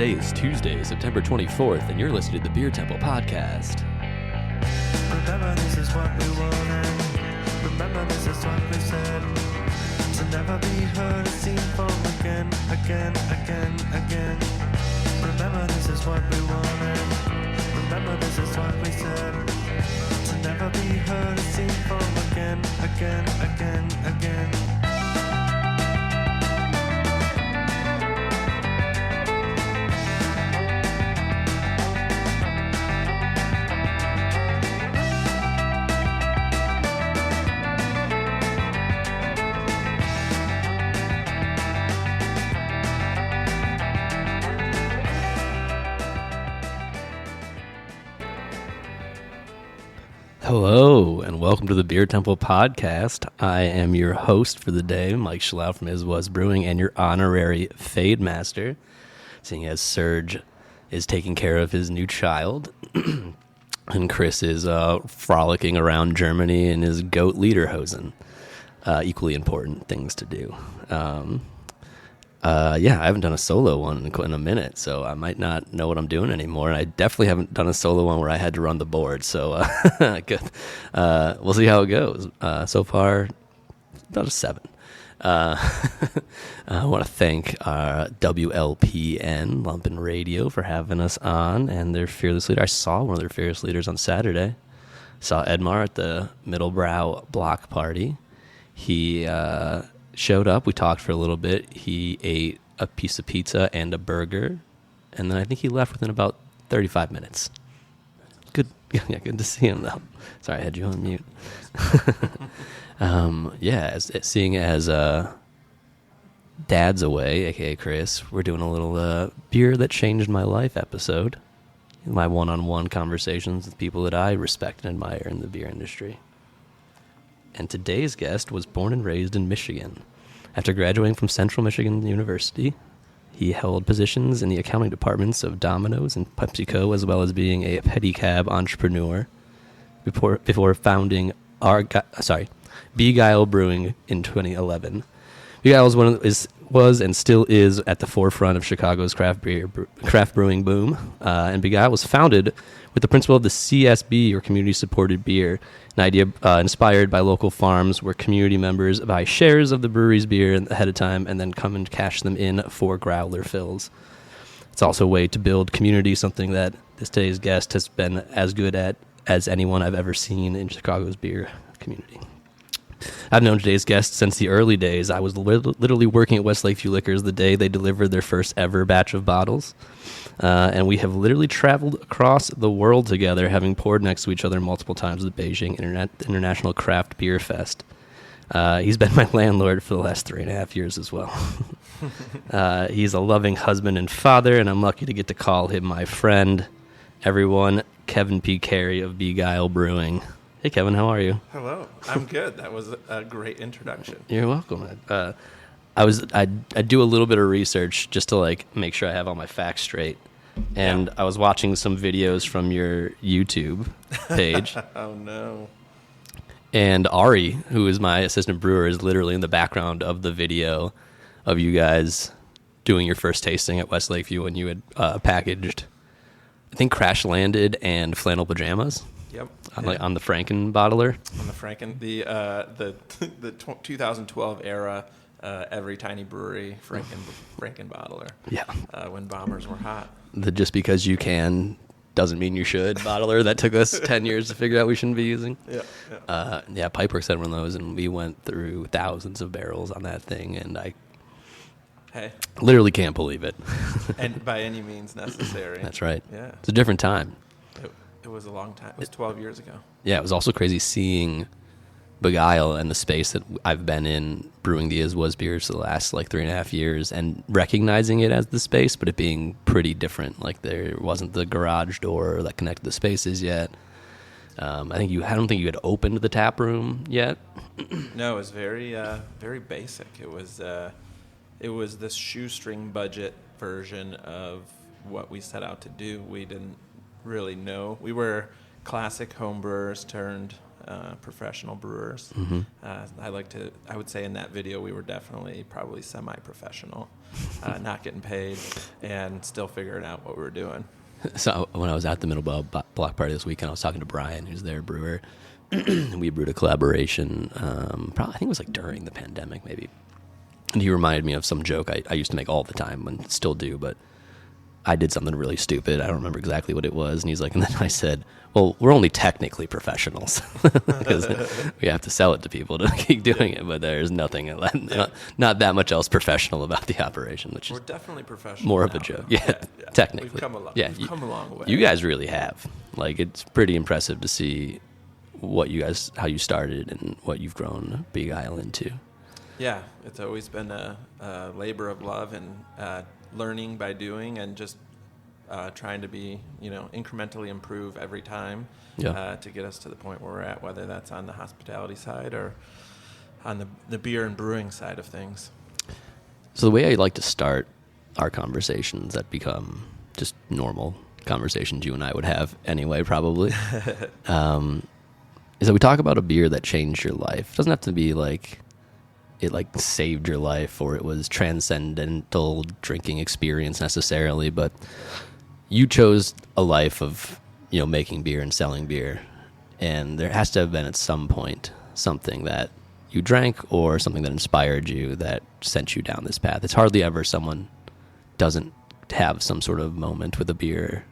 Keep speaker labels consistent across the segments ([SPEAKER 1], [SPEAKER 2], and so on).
[SPEAKER 1] Today is Tuesday, September 24th, and you're listening to the Beer Temple Podcast.
[SPEAKER 2] Remember this is what we wanted. Remember this is what we said. To never be heard or seen from again. Remember this is what we wanted. Remember this is what we said. To never be heard or seen from again.
[SPEAKER 1] Hello, and welcome to the Beer Temple Podcast. I am your host for the day, Mike Schlau from Is Was Brewing, and your honorary Fade Master, seeing as Serge is taking care of his new child, and Chris is frolicking around Germany in his goat lederhosen. Equally important things to do. I haven't done a solo one in a minute, so I might not know what I'm doing anymore. And I definitely haven't done a solo one where I had to run the board, so good. We'll see how it goes. So far, about a 7. I want to thank WLPN, Lumpen Radio, for having us on, and their fearless leader. I saw one of their fearless leaders on Saturday. Saw Edmar at the Middlebrow block party. He showed up, we talked for a little bit, he ate a piece of pizza and a burger, and then I think he left within about 35 minutes. Good to see him though. Sorry, I had you on mute. Seeing as Dad's away, aka Chris, we're doing a little Beer That Changed My Life episode. My one-on-one conversations with people that I respect and admire in the beer industry. And today's guest was born and raised in Michigan. After graduating from Central Michigan University, he held positions in the accounting departments of Domino's and PepsiCo, as well as being a pedicab entrepreneur before founding Begyle Brewing in 2011. Begyle was and still is at the forefront of Chicago's craft brewing boom, and Begyle was founded with the principle of the CSB, or community-supported beer, an idea inspired by local farms where community members buy shares of the brewery's beer ahead of time and then come and cash them in for growler fills. It's also a way to build community, something that today's guest has been as good at as anyone I've ever seen in Chicago's beer community. I've known today's guest since the early days. I was literally working at West Lakeview Liquors the day they delivered their first ever batch of bottles. And we have literally traveled across the world together, having poured next to each other multiple times at the Beijing International Craft Beer Fest. He's been my landlord for the last 3.5 years as well. He's a loving husband and father, and I'm lucky to get to call him my friend. Everyone, Kevin P. Carey of Begyle Brewing. Hey, Kevin, how are you?
[SPEAKER 3] Hello. I'm good. That was a great introduction.
[SPEAKER 1] You're welcome. I do a little bit of research just to make sure I have all my facts straight. And I was watching some videos from your YouTube page.
[SPEAKER 3] Oh, no.
[SPEAKER 1] And Ari, who is my assistant brewer, is literally in the background of the video of you guys doing your first tasting at West Lakeview when you had packaged, I think, Crash Landed and Flannel Pajamas.
[SPEAKER 3] Yep.
[SPEAKER 1] On the Franken bottler.
[SPEAKER 3] On the Franken, the 2012 era, every tiny brewery Franken bottler. Yeah. When bombers were hot.
[SPEAKER 1] The just because you can doesn't mean you should bottler that took us 10 years to figure out we shouldn't be using. Yeah. Pipeworks had one of those, and we went through thousands of barrels on that thing, and I literally can't believe it.
[SPEAKER 3] And by any means necessary.
[SPEAKER 1] That's right.
[SPEAKER 3] Yeah.
[SPEAKER 1] It's a different time.
[SPEAKER 3] It was a long time. It was 12 years ago.
[SPEAKER 1] Yeah, it was also crazy seeing Begyle and the space that I've been in brewing the Is Was beers for the last 3.5 years, and recognizing it as the space, but it being pretty different. There wasn't the garage door that connected the spaces yet. I don't think you had opened the tap room yet.
[SPEAKER 3] No, it was very basic. It was this shoestring budget version of what we set out to do. We didn't really know. We were classic homebrewers turned professional brewers. I would say in that video we were definitely probably semi-professional, not getting paid and still figuring out what we were doing.
[SPEAKER 1] So when I was at the Middle Block Party this weekend, I was talking to Brian, who's their brewer. We brewed a collaboration, probably I think it was like during the pandemic maybe. And he reminded me of some joke I used to make all the time and still do, but I did something really stupid. I don't remember exactly what it was. And he's like, and then I said, well, we're only technically professionals because we have to sell it to people to keep doing it. But there's nothing, not that much else professional about the operation, which
[SPEAKER 3] We're
[SPEAKER 1] is
[SPEAKER 3] definitely professional.
[SPEAKER 1] more
[SPEAKER 3] now,
[SPEAKER 1] of a joke.
[SPEAKER 3] though.
[SPEAKER 1] Yeah, technically.
[SPEAKER 3] We've come a long,
[SPEAKER 1] yeah,
[SPEAKER 3] we've come a long way.
[SPEAKER 1] You guys really have. Like, it's pretty impressive to see how you started and what you've grown Begyle into.
[SPEAKER 3] Yeah, it's always been a labor of love and learning by doing and just trying to be, incrementally improve every time to get us to the point where we're at, whether that's on the hospitality side or on the beer and brewing side of things.
[SPEAKER 1] So the way I like to start our conversations that become just normal conversations you and I would have anyway, probably, is that we talk about a beer that changed your life. It doesn't have to be like it like saved your life or it was transcendental drinking experience necessarily, but you chose a life of, making beer and selling beer. And there has to have been at some point something that you drank or something that inspired you that sent you down this path. It's hardly ever someone doesn't have some sort of moment with a beer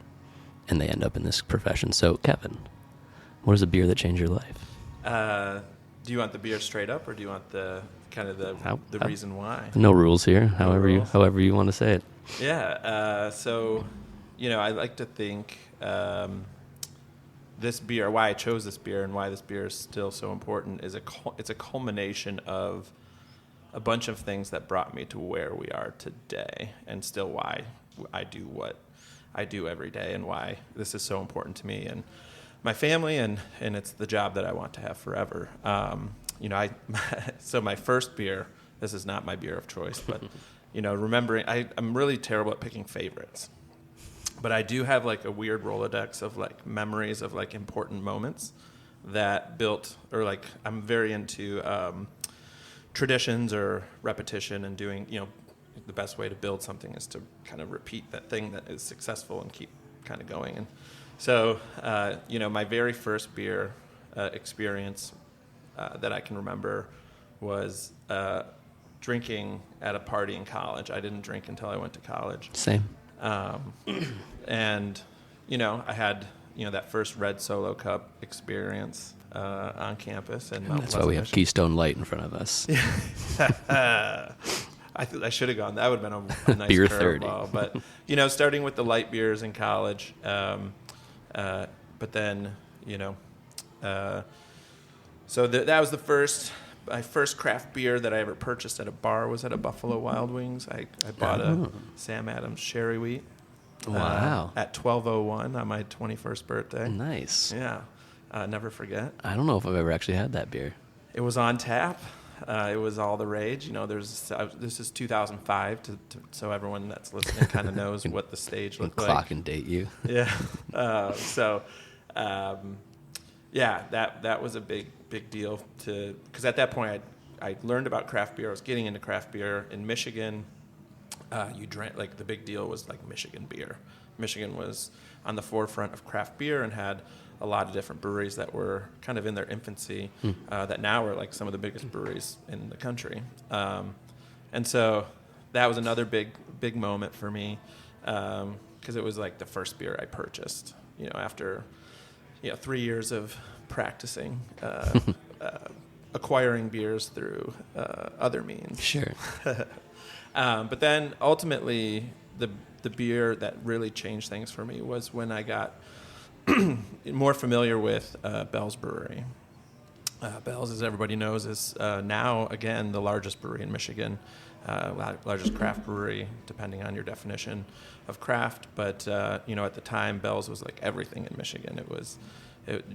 [SPEAKER 1] and they end up in this profession. So, Kevin, what is a beer that changed your life?
[SPEAKER 3] Do you want the beer straight up, or do you want the reason why?
[SPEAKER 1] No rules here. However you want to say it.
[SPEAKER 3] Yeah. So, I like to think this beer, why I chose this beer, and why this beer is still so important, is it's a culmination of a bunch of things that brought me to where we are today, and still why I do what I do every day, and why this is so important to me and my family, and it's the job that I want to have forever. So my first beer, this is not my beer of choice, but, remembering, I'm really terrible at picking favorites. But I do have like a weird Rolodex of like memories of like important moments that built, or like I'm very into traditions or repetition and doing, the best way to build something is to kind of repeat that thing that is successful and keep kind of going. And so, my very first beer experience that I can remember was drinking at a party in college. I didn't drink until I went to college.
[SPEAKER 1] Same.
[SPEAKER 3] And, I had, that first Red Solo Cup experience on campus. And
[SPEAKER 1] that's why we have Keystone Light in front of us.
[SPEAKER 3] I should have gone. That would have been a nice
[SPEAKER 1] beer
[SPEAKER 3] curveball.
[SPEAKER 1] 30.
[SPEAKER 3] But, starting with the light beers in college, but then, so that was my first craft beer that I ever purchased at a bar was at a Buffalo Wild Wings. I bought a Sam Adams Sherry Wheat.
[SPEAKER 1] Wow.
[SPEAKER 3] At 12:01 on my 21st birthday.
[SPEAKER 1] Nice.
[SPEAKER 3] Yeah. Never forget.
[SPEAKER 1] I don't know if I've ever actually had that beer.
[SPEAKER 3] It was on tap. It was all the rage. This is 2005, so everyone that's listening kind of knows what the stage looked like.
[SPEAKER 1] Clock and date you.
[SPEAKER 3] Yeah. That was a big deal because at that point I learned about craft beer. I was getting into craft beer in Michigan. You drank, like, the big deal was like Michigan beer. Michigan was on the forefront of craft beer and had a lot of different breweries that were kind of in their infancy that now are like some of the biggest breweries in the country. And so that was another big moment for me because it was like the first beer I purchased, after 3 years of practicing, acquiring beers through other means.
[SPEAKER 1] Sure.
[SPEAKER 3] But then ultimately the beer that really changed things for me was when I got more familiar with Bell's Brewery. Bell's, as everybody knows, is now, again, the largest brewery in Michigan, largest craft brewery, depending on your definition of craft. But, at the time, Bell's was like everything in Michigan.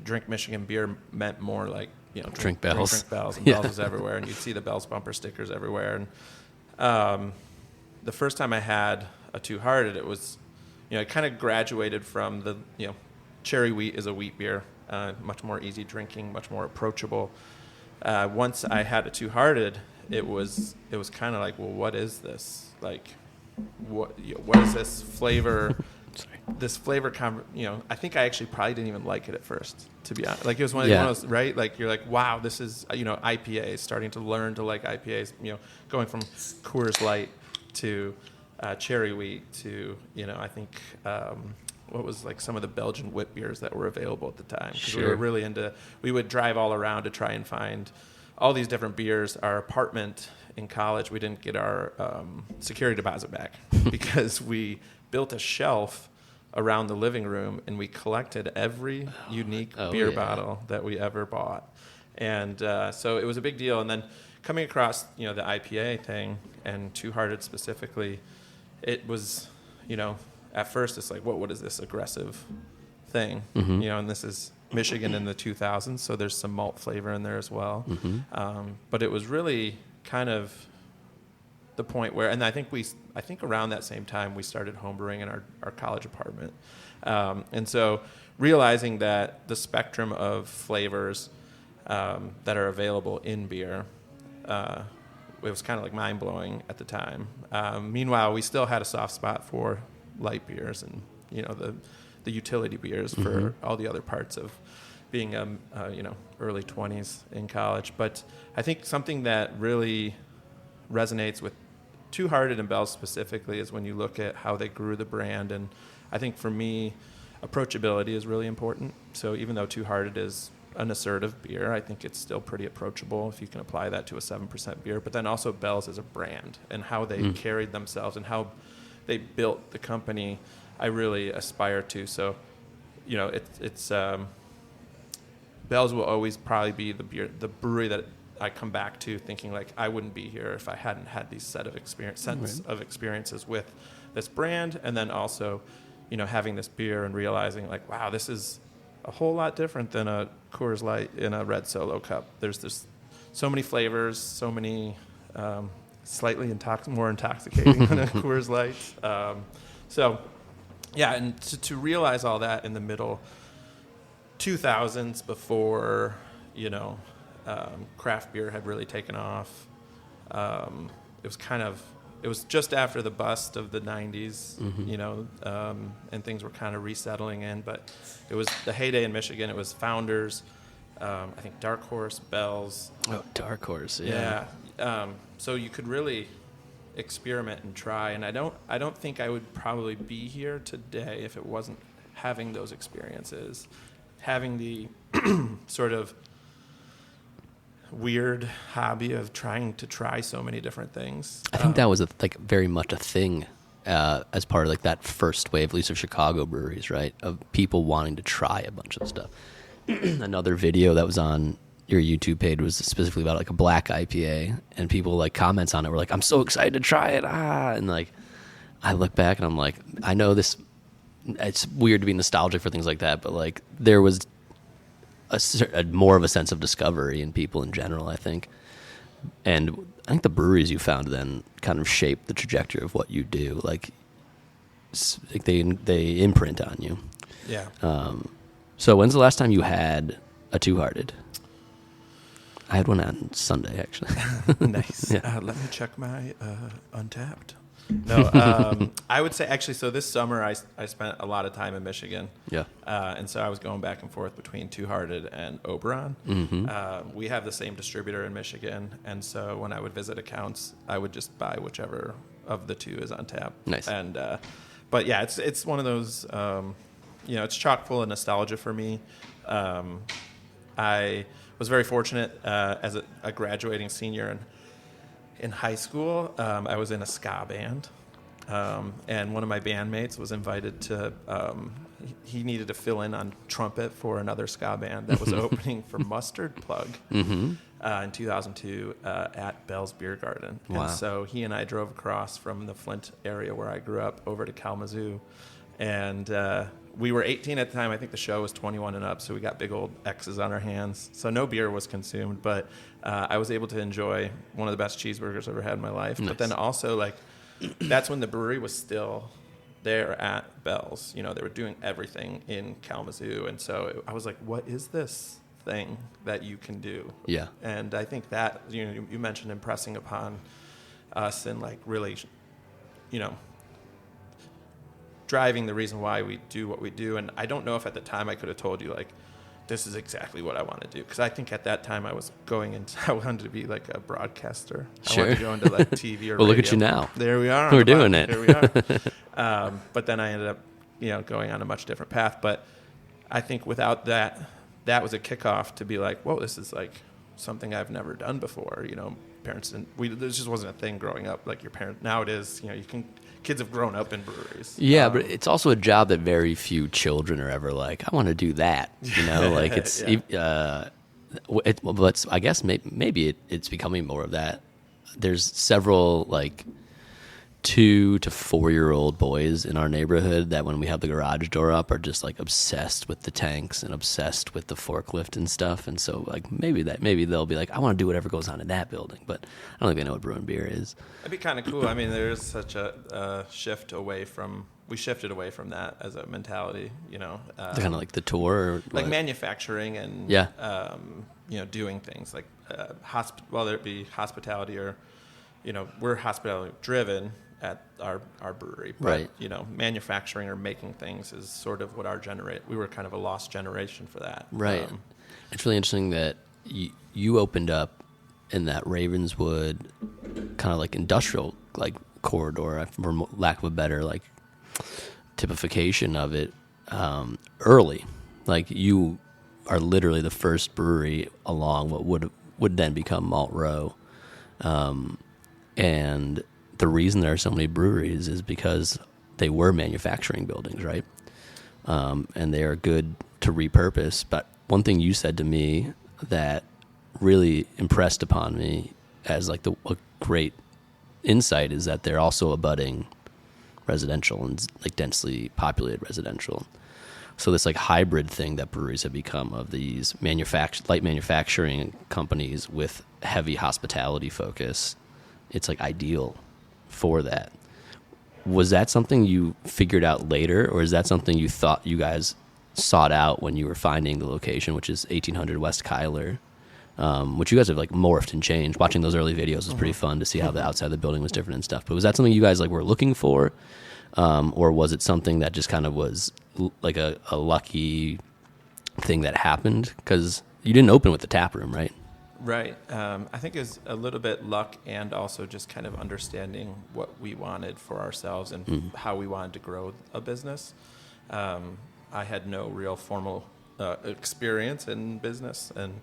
[SPEAKER 3] Drink Michigan beer meant more like,
[SPEAKER 1] drink Bell's.
[SPEAKER 3] Drink Bell's, and Bell's was everywhere, and you'd see the Bell's bumper stickers everywhere. And the first time I had a Two Hearted, it was, I kind of graduated from the, Cherry Wheat is a wheat beer. much more easy drinking, much more approachable. Once I had a Two Hearted, it was kind of like, well, what is this? Like, what is this flavor? This flavor, I think I actually probably didn't even like it at first, to be honest. Like, it was one of those, right? Like, you're like, wow, this is, IPAs, starting to learn to like IPAs, going from Coors Light to cherry wheat to, I think, what was like some of the Belgian wit beers that were available at the time. 'Cause
[SPEAKER 1] Sure.
[SPEAKER 3] we were really we would drive all around to try and find all these different beers. Our apartment in college, we didn't get our security deposit back because we built a shelf around the living room and we collected every unique beer bottle that we ever bought. And so it was a big deal. And then coming across, the IPA thing and Two Hearted specifically, it was, at first it's like, what is this aggressive thing?
[SPEAKER 1] Mm-hmm.
[SPEAKER 3] And this is Michigan in the 2000s, so there's some malt flavor in there as well.
[SPEAKER 1] Mm-hmm.
[SPEAKER 3] But it was really kind of the point where, and I think around that same time we started homebrewing in our college apartment. And so realizing that the spectrum of flavors that are available in beer, it was kind of like mind-blowing at the time. Meanwhile, we still had a soft spot for light beers and, the utility beers for all the other parts of being, early 20s in college. But I think something that really resonates with Two Hearted and Bell's specifically is when you look at how they grew the brand. And I think for me, approachability is really important. So even though Two Hearted is an assertive beer, I think it's still pretty approachable if you can apply that to a 7% beer. But then also Bell's as a brand and how they carried themselves and how they built the company, I really aspire to. So, it's Bell's will always probably be the brewery that I come back to thinking like I wouldn't be here if I hadn't had these sense of experiences with this brand, and then also, having this beer and realizing like, wow, this is a whole lot different than a Coors Light in a red Solo cup. There's just so many flavors, so many slightly more intoxicating than a Coors Light. And to realize all that in the middle 2000s before, craft beer had really taken off. It was just after the bust of the 90s, and things were kind of resettling in. But it was the heyday in Michigan. It was Founders, I think Dark Horse, Bell's.
[SPEAKER 1] Oh, Dark Horse, yeah.
[SPEAKER 3] So you could really experiment and try. And I don't think I would probably be here today if it wasn't having those experiences, having the sort of weird hobby of trying to try so many different things.
[SPEAKER 1] I think that was very much a thing as part of like that first wave, at least of Chicago breweries, right? Of people wanting to try a bunch of stuff. Another video that was on your YouTube page was specifically about like a black IPA, and people like comments on it were like, "I'm so excited to try it!" And like, I look back and I'm like, I know this. It's weird to be nostalgic for things like that, but like there was a more of a sense of discovery in people in general, I think. And I think the breweries you found then kind of shaped the trajectory of what you do. Like they imprint on you.
[SPEAKER 3] Yeah.
[SPEAKER 1] So when's the last time you had a Two Hearted? I had one on Sunday, actually.
[SPEAKER 3] Nice.
[SPEAKER 1] Yeah.
[SPEAKER 3] Let me check my Untapped. No, I would say actually. So this summer, I spent a lot of time in Michigan.
[SPEAKER 1] Yeah.
[SPEAKER 3] And so I was going back and forth between Two Hearted and Oberon.
[SPEAKER 1] Mm-hmm.
[SPEAKER 3] We have the same distributor in Michigan, and so when I would visit accounts, I would just buy whichever of the two is on tap.
[SPEAKER 1] Nice.
[SPEAKER 3] And but yeah, it's one of those. It's chock full of nostalgia for me. I was very fortunate as a graduating senior in high school. I was in a ska band, and one of my bandmates was invited to. He needed to fill in on trumpet for another ska band that was opening for Mustard Plug in 2002 at Bell's Beer Garden.
[SPEAKER 1] Wow.
[SPEAKER 3] And so he and I drove across from the Flint area where I grew up over to Kalamazoo, and we were 18 at the time. I think the show was 21 and up, so we got big old X's on our hands. So no beer was consumed, but I was able to enjoy one of the best cheeseburgers I've ever had in my life.
[SPEAKER 1] Nice.
[SPEAKER 3] But then also, like, that's when the brewery was still there at Bell's. You know, they were doing everything in Kalamazoo. And so I was like, what is this thing that you can do?
[SPEAKER 1] Yeah.
[SPEAKER 3] And I think that, you know, you mentioned impressing upon us and like really, you know, driving the reason why we do what we do. And I don't know if at the time I could have told you like, this is exactly what I want to do. Because I think at that time I wanted to be like a broadcaster.
[SPEAKER 1] Sure.
[SPEAKER 3] I wanted to go into like TV or
[SPEAKER 1] Well, look
[SPEAKER 3] radio.
[SPEAKER 1] at you now.
[SPEAKER 3] There we are.
[SPEAKER 1] We're doing it.
[SPEAKER 3] Here we are. But then I ended up, you know, going on a much different path. But I think without that, that was a kickoff to be like, whoa, this is like something I've never done before. You know, parents didn't, this just wasn't a thing growing up. Like your parents, now it is, you know, kids have grown up in breweries.
[SPEAKER 1] Yeah, but it's also a job that very few children are ever like, I want to do that. You know, like it's,
[SPEAKER 3] Yeah.
[SPEAKER 1] I guess maybe it's becoming more of that. There's several like 2 to 4 year old boys in our neighborhood that when we have the garage door up are just like obsessed with the tanks and obsessed with the forklift and stuff. And so like maybe they'll be like, I want to do whatever goes on in that building, but I don't think they know what brewing beer is.
[SPEAKER 3] It'd be kind of cool. I mean, there's such a shift away from. We shifted away from that as a mentality. You know,
[SPEAKER 1] Kind of like the tour, or
[SPEAKER 3] like
[SPEAKER 1] what?
[SPEAKER 3] manufacturing and
[SPEAKER 1] Yeah.
[SPEAKER 3] you know, doing things like whether it be hospitality or, you know, we're hospitality driven at our brewery, but
[SPEAKER 1] Right.
[SPEAKER 3] you know, manufacturing or making things is sort of what we were kind of a lost generation for that.
[SPEAKER 1] Right. It's really interesting that you opened up in that Ravenswood kind of like industrial like corridor, for lack of a better like typification of it, early. Like you are literally the first brewery along what would then become Malt Row, and the reason there are so many breweries is because they were manufacturing buildings, right? And they are good to repurpose. But one thing you said to me that really impressed upon me as like a great insight is that they're also abutting residential and like densely populated residential. So this like hybrid thing that breweries have become of these light manufacturing companies with heavy hospitality focus, it's like ideal for that. Was that something you figured out later, or is that something you thought you guys sought out when you were finding the location, which is 1800 West Kyler, which you guys have like morphed and changed? Watching those early videos was pretty fun to see how the outside of the building was different and stuff. But was that something you guys like were looking for, or was it something that just kind of was like a lucky thing that happened? Because you didn't open with the tap room, right?
[SPEAKER 3] Right. I think it's a little bit luck and also just kind of understanding what we wanted for ourselves and how we wanted to grow a business. I had no real formal experience in business. And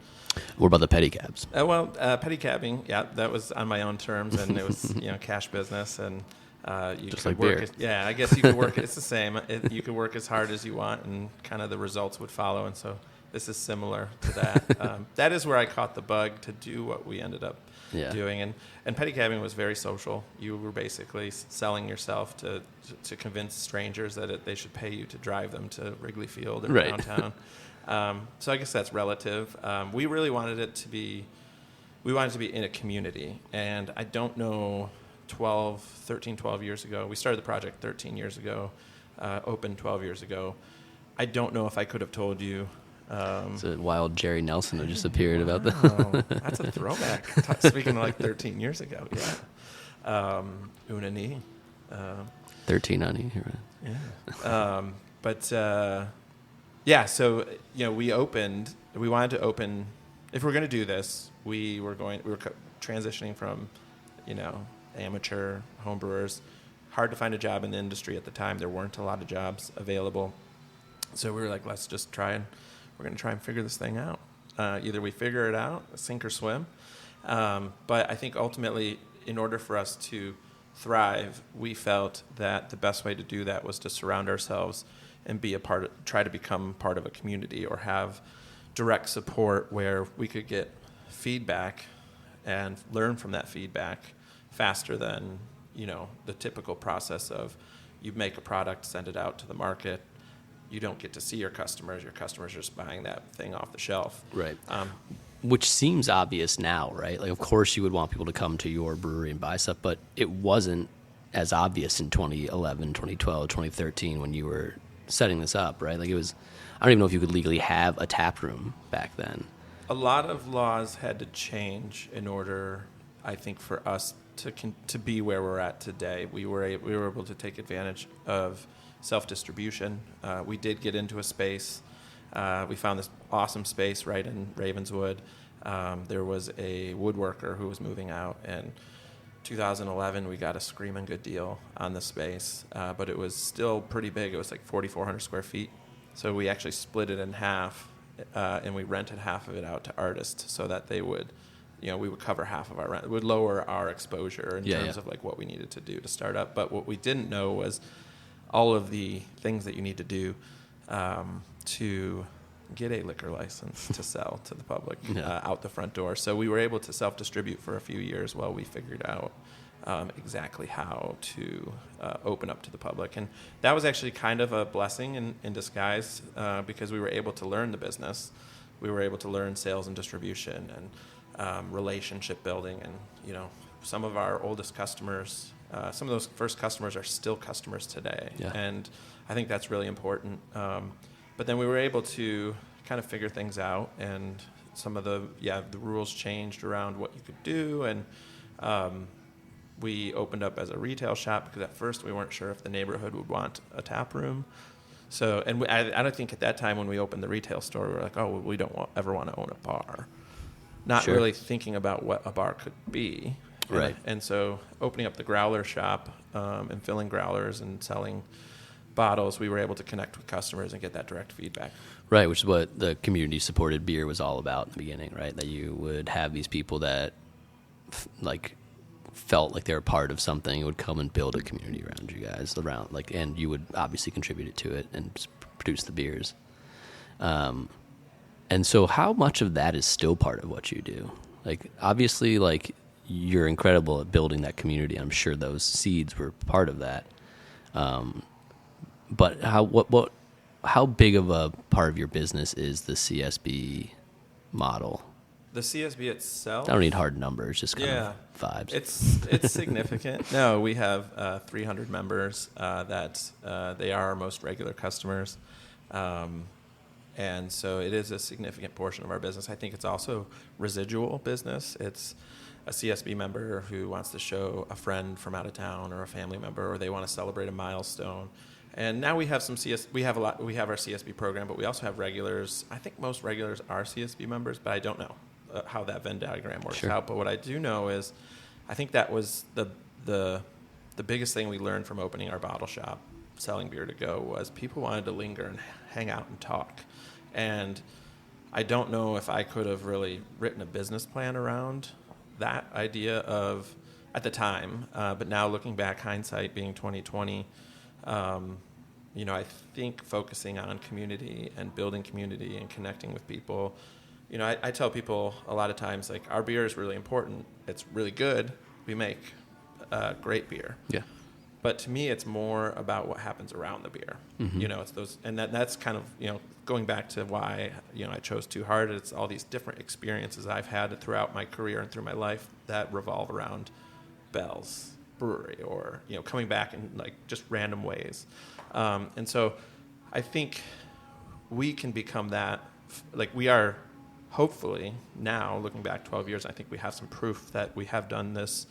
[SPEAKER 1] What about the pedicabs?
[SPEAKER 3] Pedicabbing, yeah, that was on my own terms, and it was cash business, and you
[SPEAKER 1] Just
[SPEAKER 3] could
[SPEAKER 1] like
[SPEAKER 3] work.
[SPEAKER 1] beer.
[SPEAKER 3] I guess you could work. It's the same. You could work as hard as you want, and kind of the results would follow. And so this is similar to that. That is where I caught the bug to do what we ended up doing. And pedicabbing was very social. You were basically selling yourself to convince strangers that they should pay you to drive them to Wrigley Field or downtown. So I guess that's relative. We really wanted it to be. We wanted to be in a community, and I don't know. 12 years ago. We started the project 13 years ago, opened 12 years ago. I don't know if I could have told you.
[SPEAKER 1] It's a wild Jerry Nelson who just appeared about that.
[SPEAKER 3] Wow, that's a throwback. Speaking of like 13 years ago, yeah. Unani.
[SPEAKER 1] 13 on you, right?
[SPEAKER 3] Yeah. So we wanted to open. If we're going to do this, we were transitioning from, amateur homebrewers. Hard to find a job in the industry at the time. There weren't a lot of jobs available. So we were like, let's just we're going to try and figure this thing out. Either we figure it out, sink or swim. But I think ultimately, in order for us to thrive, we felt that the best way to do that was to surround ourselves and try to become part of a community or have direct support where we could get feedback and learn from that feedback faster than, the typical process of you make a product, send it out to the market. You don't get to see your customers. Your customers are just buying that thing off the shelf.
[SPEAKER 1] Right. Which seems obvious now, right? Like, of course you would want people to come to your brewery and buy stuff, but it wasn't as obvious in 2011, 2012, 2013 when you were setting this up, right? Like it was, I don't even know if you could legally have a tap room back then.
[SPEAKER 3] A lot of laws had to change in order, I think, for us to be where we're at today. We were able to take advantage of self-distribution. We did get into a space. We found this awesome space right in Ravenswood. There was a woodworker who was moving out, and 2011 we got a screaming good deal on the space, but it was still pretty big. It was like 4,400 square feet. So we actually split it in half, and we rented half of it out to artists so that they would, we would cover half of our rent. It would lower our exposure in terms of like what we needed to do to start up. But what we didn't know was all of the things that you need to do to get a liquor license to sell to the public out the front door. So we were able to self-distribute for a few years while we figured out exactly how to open up to the public. And that was actually kind of a blessing in disguise because we were able to learn the business. We were able to learn sales and distribution and relationship building. And, some of our oldest customers, some of those first customers are still customers today. Yeah. And I think that's really important. But then we were able to kind of figure things out, and some of the rules changed around what you could do, and we opened up as a retail shop because at first we weren't sure if the neighborhood would want a tap room. So, and I don't think at that time when we opened the retail store, we were like, we don't ever want to own a bar. Not really thinking about what a bar could be.
[SPEAKER 1] Right.
[SPEAKER 3] And so opening up the growler shop and filling growlers and selling bottles, we were able to connect with customers and get that direct feedback.
[SPEAKER 1] Right, which is what the community-supported beer was all about in the beginning, right? That you would have these people that felt like they were part of something and would come and build a community around you guys, and you would obviously contribute to it and produce the beers. And so how much of that is still part of what you do? Like, obviously, you're incredible at building that community. I'm sure those seeds were part of that. But how big of a part of your business is the CSB model?
[SPEAKER 3] The CSB itself?
[SPEAKER 1] I don't need hard numbers, just kind of vibes.
[SPEAKER 3] It's significant. No, we have 300 members that they are our most regular customers. And so it is a significant portion of our business. I think it's also residual business. It's a CSB member who wants to show a friend from out of town or a family member, or they want to celebrate a milestone. And now we have we have our CSB program, but we also have regulars. I think most regulars are CSB members, but I don't know how that Venn diagram works out. But what I do know is I think that was the biggest thing we learned from opening our bottle shop, selling beer to go, was people wanted to linger and hang out and talk. And I don't know if I could have really written a business plan around that idea at the time. But now looking back, hindsight being 2020, I think focusing on community and building community and connecting with people. I tell people a lot of times, our beer is really important. It's really good. We make great beer.
[SPEAKER 1] Yeah.
[SPEAKER 3] But to me, it's more about what happens around the beer. Mm-hmm. It's those, and that's kind of, going back to why, I chose Too Hard. It's all these different experiences I've had throughout my career and through my life that revolve around Bell's Brewery, or coming back in just random ways. And so I think we can become that. We are, hopefully now looking back 12 years, I think we have some proof that we have done this,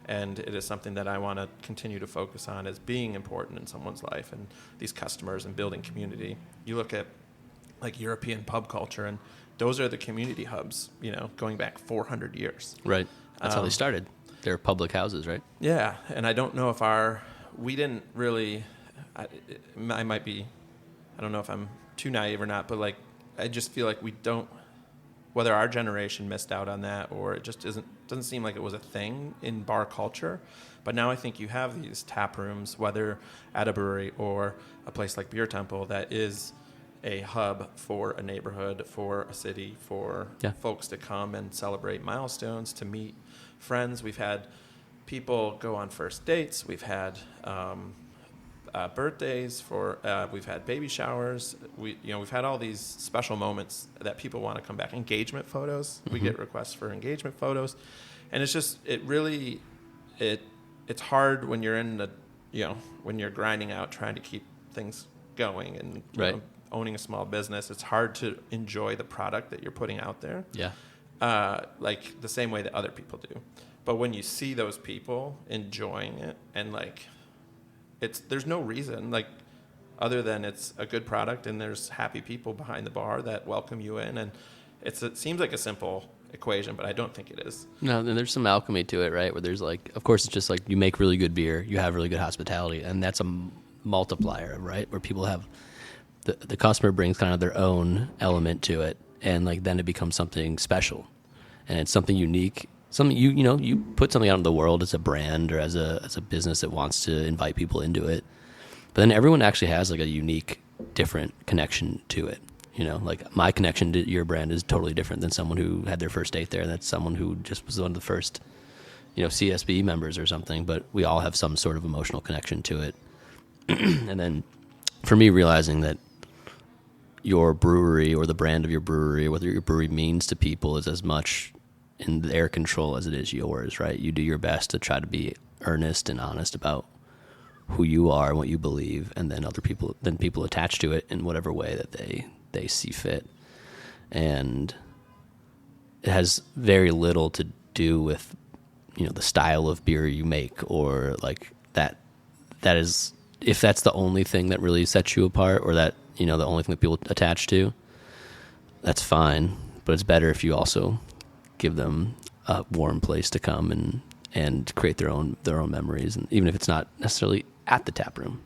[SPEAKER 3] and it is something that I want to continue to focus on as being important in someone's life, and these customers and building community. You look at European pub culture, and those are the community hubs, going back 400 years. Right.
[SPEAKER 1] That's how they started. They're public houses, right?
[SPEAKER 3] Yeah, and I don't know if we didn't really, I might be, I don't know if I'm too naive or not, but I just feel like we don't, whether our generation missed out on that or it just doesn't seem like it was a thing in bar culture. But now I think you have these tap rooms, whether at a brewery or a place like Beer Temple, that is a hub for a neighborhood, for a city, for folks to come and celebrate milestones, to meet friends. We've had people go on first dates. We've had birthdays we've had baby showers. We've had all these special moments that people want to come back. Engagement photos. Mm-hmm. We get requests for engagement photos, and it's just it it's hard when you're in the, when you're grinding out trying to keep things going and
[SPEAKER 1] Right.
[SPEAKER 3] owning a small business. It's hard to enjoy the product that you're putting out there.
[SPEAKER 1] Yeah.
[SPEAKER 3] Like the same way that other people do. But when you see those people enjoying it and like, there's no reason like other than it's a good product and there's happy people behind the bar that welcome you in. And it seems like a simple equation, but I don't think it is.
[SPEAKER 1] No, and there's some alchemy to it, right? Where there's like, of course, it's just like you make really good beer, you have really good hospitality, and that's a multiplier, right? Where people have the customer brings kind of their own element to it, and like then it becomes something special, and it's something unique, something you put something out in the world as a brand or as a business that wants to invite people into it, but then everyone actually has like a unique, different connection to it. Like my connection to your brand is totally different than someone who had their first date there. That's someone who just was one of the first, CSB members or something. But we all have some sort of emotional connection to it. And then for me, realizing that your brewery or the brand of your brewery, or what your brewery means to people, is as much in their control as it is yours, right? You do your best to try to be earnest and honest about who you are and what you believe, and then people attach to it in whatever way that they see fit. And it has very little to do with the style of beer you make, or like that is, if that's the only thing that really sets you apart, or that the only thing that people attach to, that's fine. But it's better if you also give them a warm place to come and create their own memories, and even if it's not necessarily at the tap room.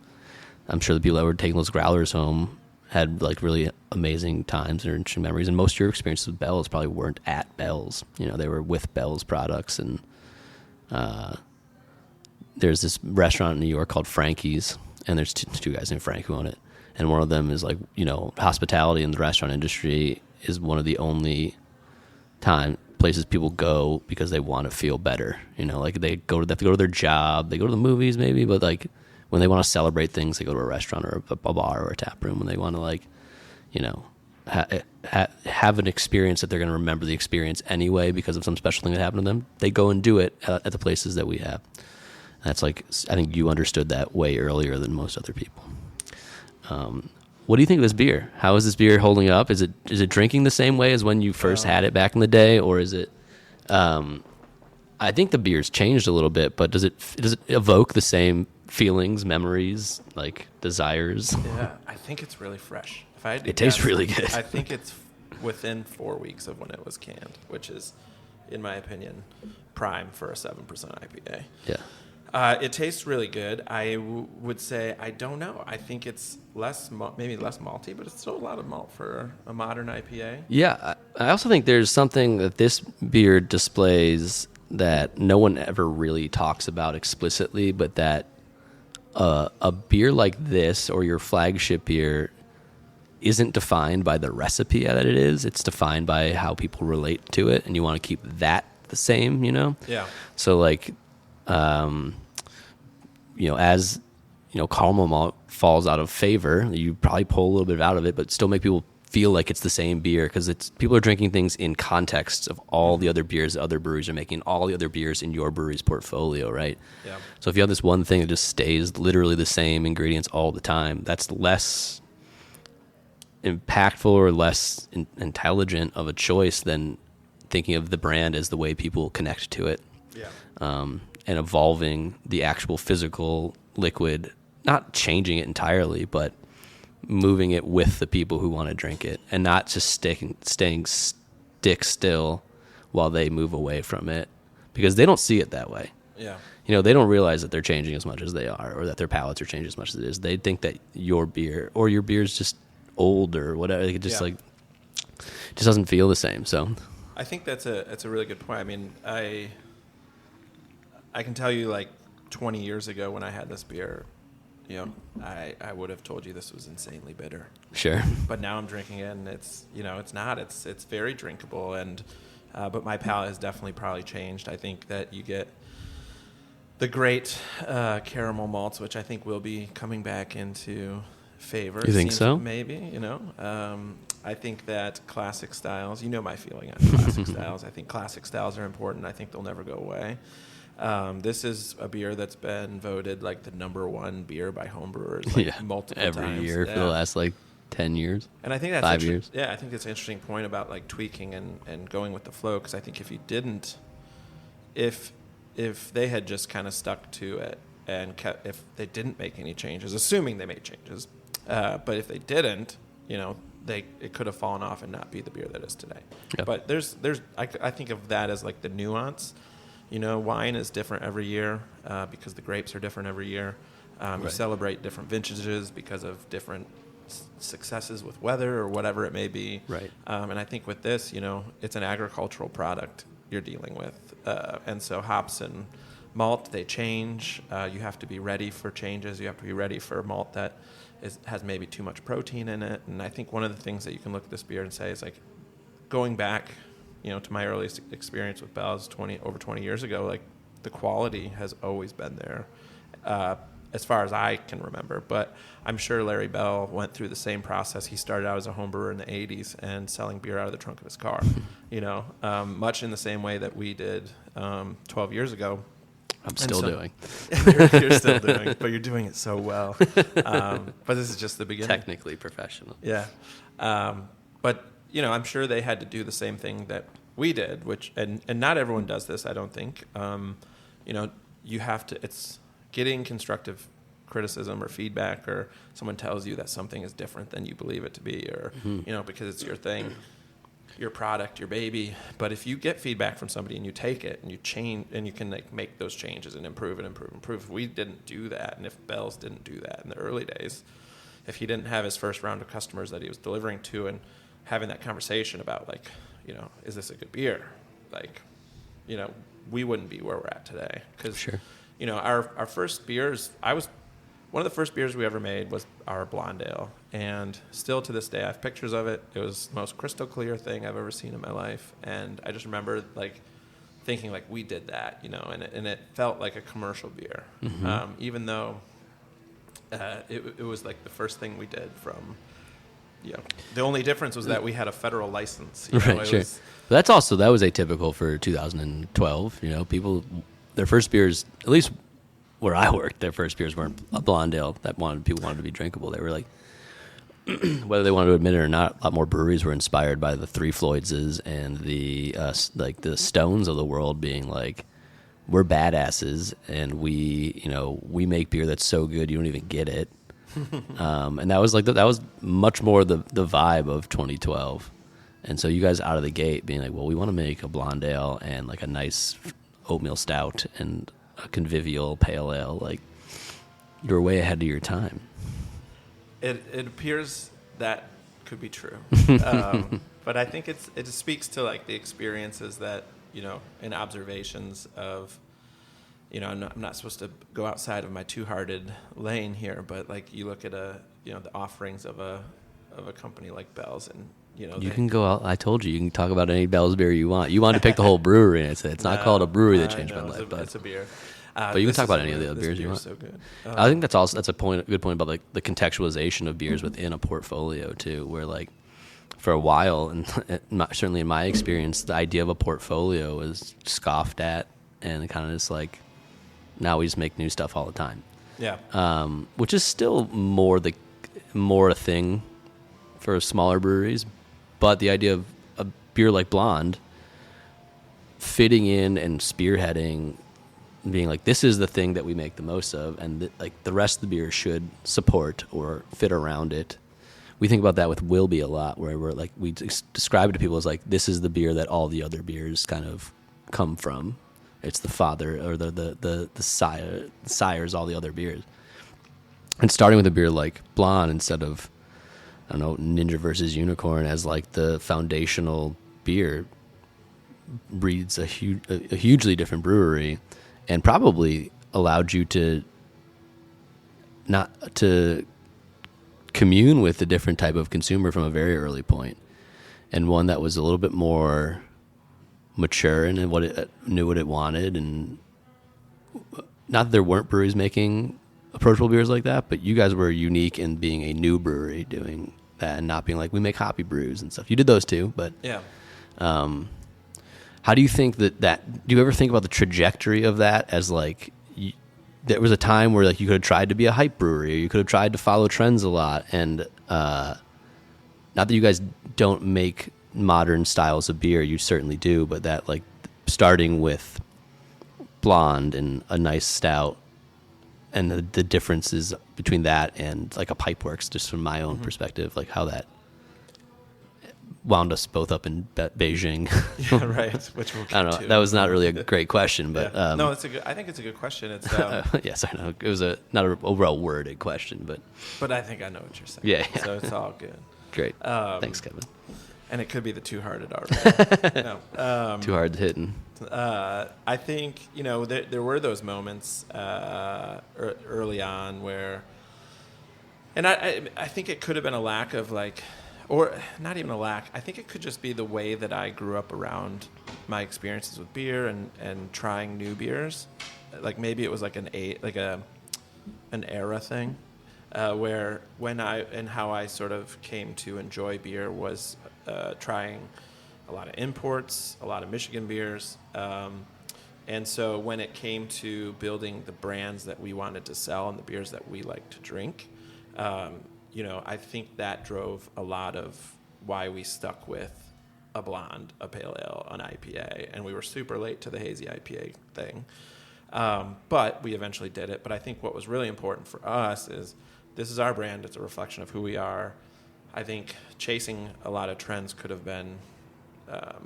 [SPEAKER 1] I'm sure the people that were taking those growlers home had like really amazing times and interesting memories. And most of your experiences with Bell's probably weren't at Bell's. They were with Bell's products. And there's this restaurant in New York called Frankie's, and there's two guys named Frank who own it. And one of them is like, hospitality in the restaurant industry is one of the only places people go because they want to feel better. Like they have to go to their job, they go to the movies maybe, but like when they want to celebrate things, they go to a restaurant or a bar or a tap room. When they want to like, have an experience that they're going to remember the experience anyway because of some special thing that happened to them, they go and do it at the places that we have. And that's like, I think you understood that way earlier than most other people. What do you think of this beer? How is this beer holding up? Is it drinking the same way as when you first had it back in the day, or is it? I think the beer's changed a little bit, but does it evoke the same feelings, memories, like desires?
[SPEAKER 3] Yeah, I think it's really fresh. If I had to
[SPEAKER 1] It tastes
[SPEAKER 3] guess,
[SPEAKER 1] really good.
[SPEAKER 3] I think it's within 4 weeks of when it was canned, which is, in my opinion, prime for a 7% IPA.
[SPEAKER 1] Yeah.
[SPEAKER 3] It tastes really good. I would say, I don't know. I think it's maybe less malty, but it's still a lot of malt for a modern IPA.
[SPEAKER 1] Yeah, I also think there's something that this beer displays that no one ever really talks about explicitly, but that a beer like this, or your flagship beer, isn't defined by the recipe that it is. It's defined by how people relate to it, and you want to keep that the same,
[SPEAKER 3] Yeah.
[SPEAKER 1] So like, as caramel malt falls out of favor, you probably pull a little bit out of it, but still make people feel like it's the same beer, because people are drinking things in context of all the other beers that other breweries are making, all the other beers in your brewery's portfolio, right?
[SPEAKER 3] Yeah.
[SPEAKER 1] So if you have this one thing that just stays literally the same ingredients all the time, that's less impactful or less intelligent of a choice than thinking of the brand as the way people connect to it.
[SPEAKER 3] Yeah.
[SPEAKER 1] And evolving the actual physical liquid, not changing it entirely, but moving it with the people who want to drink it, and not just staying still while they move away from it, because they don't see it that way.
[SPEAKER 3] Yeah.
[SPEAKER 1] They don't realize that they're changing as much as they are, or that their palates are changing as much as it is. They think that your beer is just old or whatever. It just just doesn't feel the same. So
[SPEAKER 3] I think that's a really good point. I mean, I can tell you, like 20 years ago when I had this beer, I would have told you this was insanely bitter.
[SPEAKER 1] sure.
[SPEAKER 3] But now I'm drinking it, and it's not. It's very drinkable, and but my palate has definitely probably changed. I think that you get the great caramel malts, which I think will be coming back into favor.
[SPEAKER 1] You think so?
[SPEAKER 3] Maybe, I think that classic styles, my feeling on classic styles. I think classic styles are important. I think they'll never go away. This is a beer that's been voted like the #1 beer by homebrewers like multiple
[SPEAKER 1] every
[SPEAKER 3] times.
[SPEAKER 1] year for the last like 10 years.
[SPEAKER 3] And I think that's
[SPEAKER 1] 5 years.
[SPEAKER 3] Yeah, I think it's an interesting point about like tweaking and going with the flow, because I think if you didn't, if they had just kind of stuck to it and if they didn't make any changes, assuming they made changes, but if they didn't, it could have fallen off and not be the beer that is today.
[SPEAKER 1] Yep.
[SPEAKER 3] But I think of that as like the nuance. Wine is different every year because the grapes are different every year. You celebrate different vintages because of different successes with weather or whatever it may be.
[SPEAKER 1] Right.
[SPEAKER 3] And I think with this, it's an agricultural product you're dealing with. And so hops and malt, they change. You have to be ready for changes. You have to be ready for malt that has maybe too much protein in it. And I think one of the things that you can look at this beer and say is like, going back, to my earliest experience with Bell's over 20 years ago, like the quality has always been there, as far as I can remember. But I'm sure Larry Bell went through the same process. He started out as a home brewer in the 80s and selling beer out of the trunk of his car, much in the same way that we did 12 years ago.
[SPEAKER 1] I'm still doing.
[SPEAKER 3] You're still doing, but you're doing it so well. But this is just the beginning.
[SPEAKER 1] Technically professional.
[SPEAKER 3] Yeah. But I'm sure they had to do the same thing that we did, and not everyone does this, I don't think. You have to, it's getting constructive criticism or feedback, or someone tells you that something is different than you believe it to be, or, because it's your thing, your product, your baby. But if you get feedback from somebody and you take it and you change, and you can like make those changes and improve. We didn't do that. And if Bell's didn't do that in the early days, if he didn't have his first round of customers that he was delivering to and having that conversation about like, is this a good beer? Like, we wouldn't be where we're at today. Because,
[SPEAKER 1] sure.
[SPEAKER 3] Our first beers, one of the first beers we ever made was our blonde ale. And still to this day, I have pictures of it. It was the most crystal clear thing I've ever seen in my life. And I just remember like thinking like we did that, and it felt like a commercial beer. Mm-hmm. Even though it was like the first thing we did from... the only difference was that we had a federal license.
[SPEAKER 1] Right, sure. But that was atypical for 2012. People, their first beers, at least where I worked, their first beers weren't a blonde ale that people wanted to be drinkable. They were like, whether they wanted to admit it or not, a lot more breweries were inspired by the Three Floydses and the like the Stones of the world being like, we're badasses and we make beer that's so good you don't even get it. And that was that was much more the vibe of 2012. And so you guys out of the gate being like, well, we want to make a blonde ale and like a nice oatmeal stout and a convivial pale ale. Like, you're way ahead of your time.
[SPEAKER 3] It appears that could be true. But I think it speaks to like the experiences that, and observations of, I'm not supposed to go outside of my two-hearted lane here, but like you look at the offerings of a company like Bell's, and
[SPEAKER 1] you can go out. I told you can talk about any Bell's beer you want. You want to pick the whole brewery, and it's not called a brewery that changed my life, but
[SPEAKER 3] it's a beer.
[SPEAKER 1] But you can talk about any of the other beers you want.
[SPEAKER 3] So good.
[SPEAKER 1] I think that's a good point about like the contextualization of beers within a portfolio too, where like for a while, and certainly in my experience, the idea of a portfolio was scoffed at, and kind of just like, now we just make new stuff all the time.
[SPEAKER 3] Yeah.
[SPEAKER 1] Which is still more a thing for smaller breweries, but the idea of a beer like Blonde fitting in and spearheading, being like, this is the thing that we make the most of, and like the rest of the beer should support or fit around it. We think about that with Wilby a lot, where we're like, we describe it to people as like, this is the beer that all the other beers kind of come from. It's the father or the sires, all the other beers. And starting with a beer like Blonde instead of, I don't know, Ninja versus Unicorn as like the foundational beer breeds a hugely different brewery, and probably allowed you to commune with a different type of consumer from a very early point, and one that was a little bit more mature and what it knew what it wanted. And not that there weren't breweries making approachable beers like that, but you guys were unique in being a new brewery doing that and not being like, we make hoppy brews and stuff. You did those too, but
[SPEAKER 3] yeah.
[SPEAKER 1] How do you think that do you ever think about the trajectory of that as like there was a time where like you could have tried to be a hype brewery, or you could have tried to follow trends a lot, and not that you guys don't make modern styles of beer, you certainly do, but that like starting with blonde and a nice stout, and the differences between that and like a Pipeworks, just from my own perspective, like how that wound us both up in Beijing.
[SPEAKER 3] Yeah, right. Which we'll get
[SPEAKER 1] I don't know.
[SPEAKER 3] to.
[SPEAKER 1] That was not really a great question, but
[SPEAKER 3] Yeah. No, I think it's a good question. It's
[SPEAKER 1] yes, I know it was not a overall worded question, but
[SPEAKER 3] I think I know what you're saying.
[SPEAKER 1] Yeah.
[SPEAKER 3] So it's all good.
[SPEAKER 1] great. Thanks, Kevin.
[SPEAKER 3] And it could be the two-hearted art. No.
[SPEAKER 1] Too hard hitting.
[SPEAKER 3] I think, there were those moments early on where, and I think it could have been a lack of like, or not even a lack. I think it could just be the way that I grew up around my experiences with beer and trying new beers. Like maybe it was like an era thing, where how I sort of came to enjoy beer was trying a lot of imports, a lot of Michigan beers. And so when it came to building the brands that we wanted to sell and the beers that we like to drink, I think that drove a lot of why we stuck with a blonde, a pale ale, an IPA, and we were super late to the hazy IPA thing. But we eventually did it. But I think what was really important for us is this is our brand. It's a reflection of who we are. I think chasing a lot of trends could have been,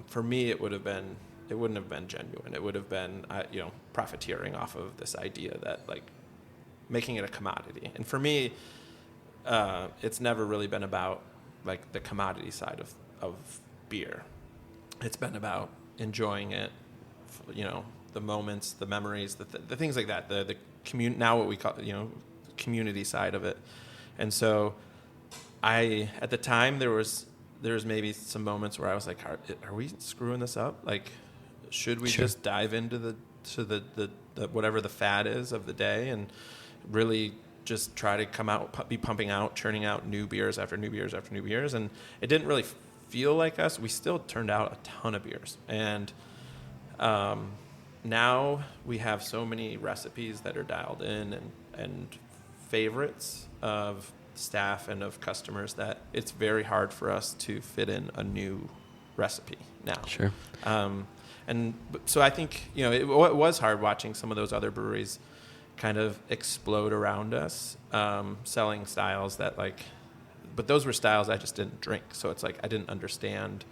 [SPEAKER 3] for me, it wouldn't have been genuine. It would have been, profiteering off of this idea that like making it a commodity. And for me, it's never really been about like the commodity side of beer. It's been about enjoying it, the moments, the memories, the things like that, the now what we call, community side of it. And so at the time there was maybe some moments where I was like, are we screwing this up? Like, should we just dive into the whatever the fad is of the day and really just try to be pumping out, churning out new beers after new beers after new beers? And it didn't really feel like us. We still turned out a ton of beers. And now we have so many recipes that are dialed in and favorites of staff and of customers that it's very hard for us to fit in a new recipe now.
[SPEAKER 1] Sure.
[SPEAKER 3] So I think, it was hard watching some of those other breweries kind of explode around us, selling styles that but those were styles I just didn't drink. So it's like I didn't understand.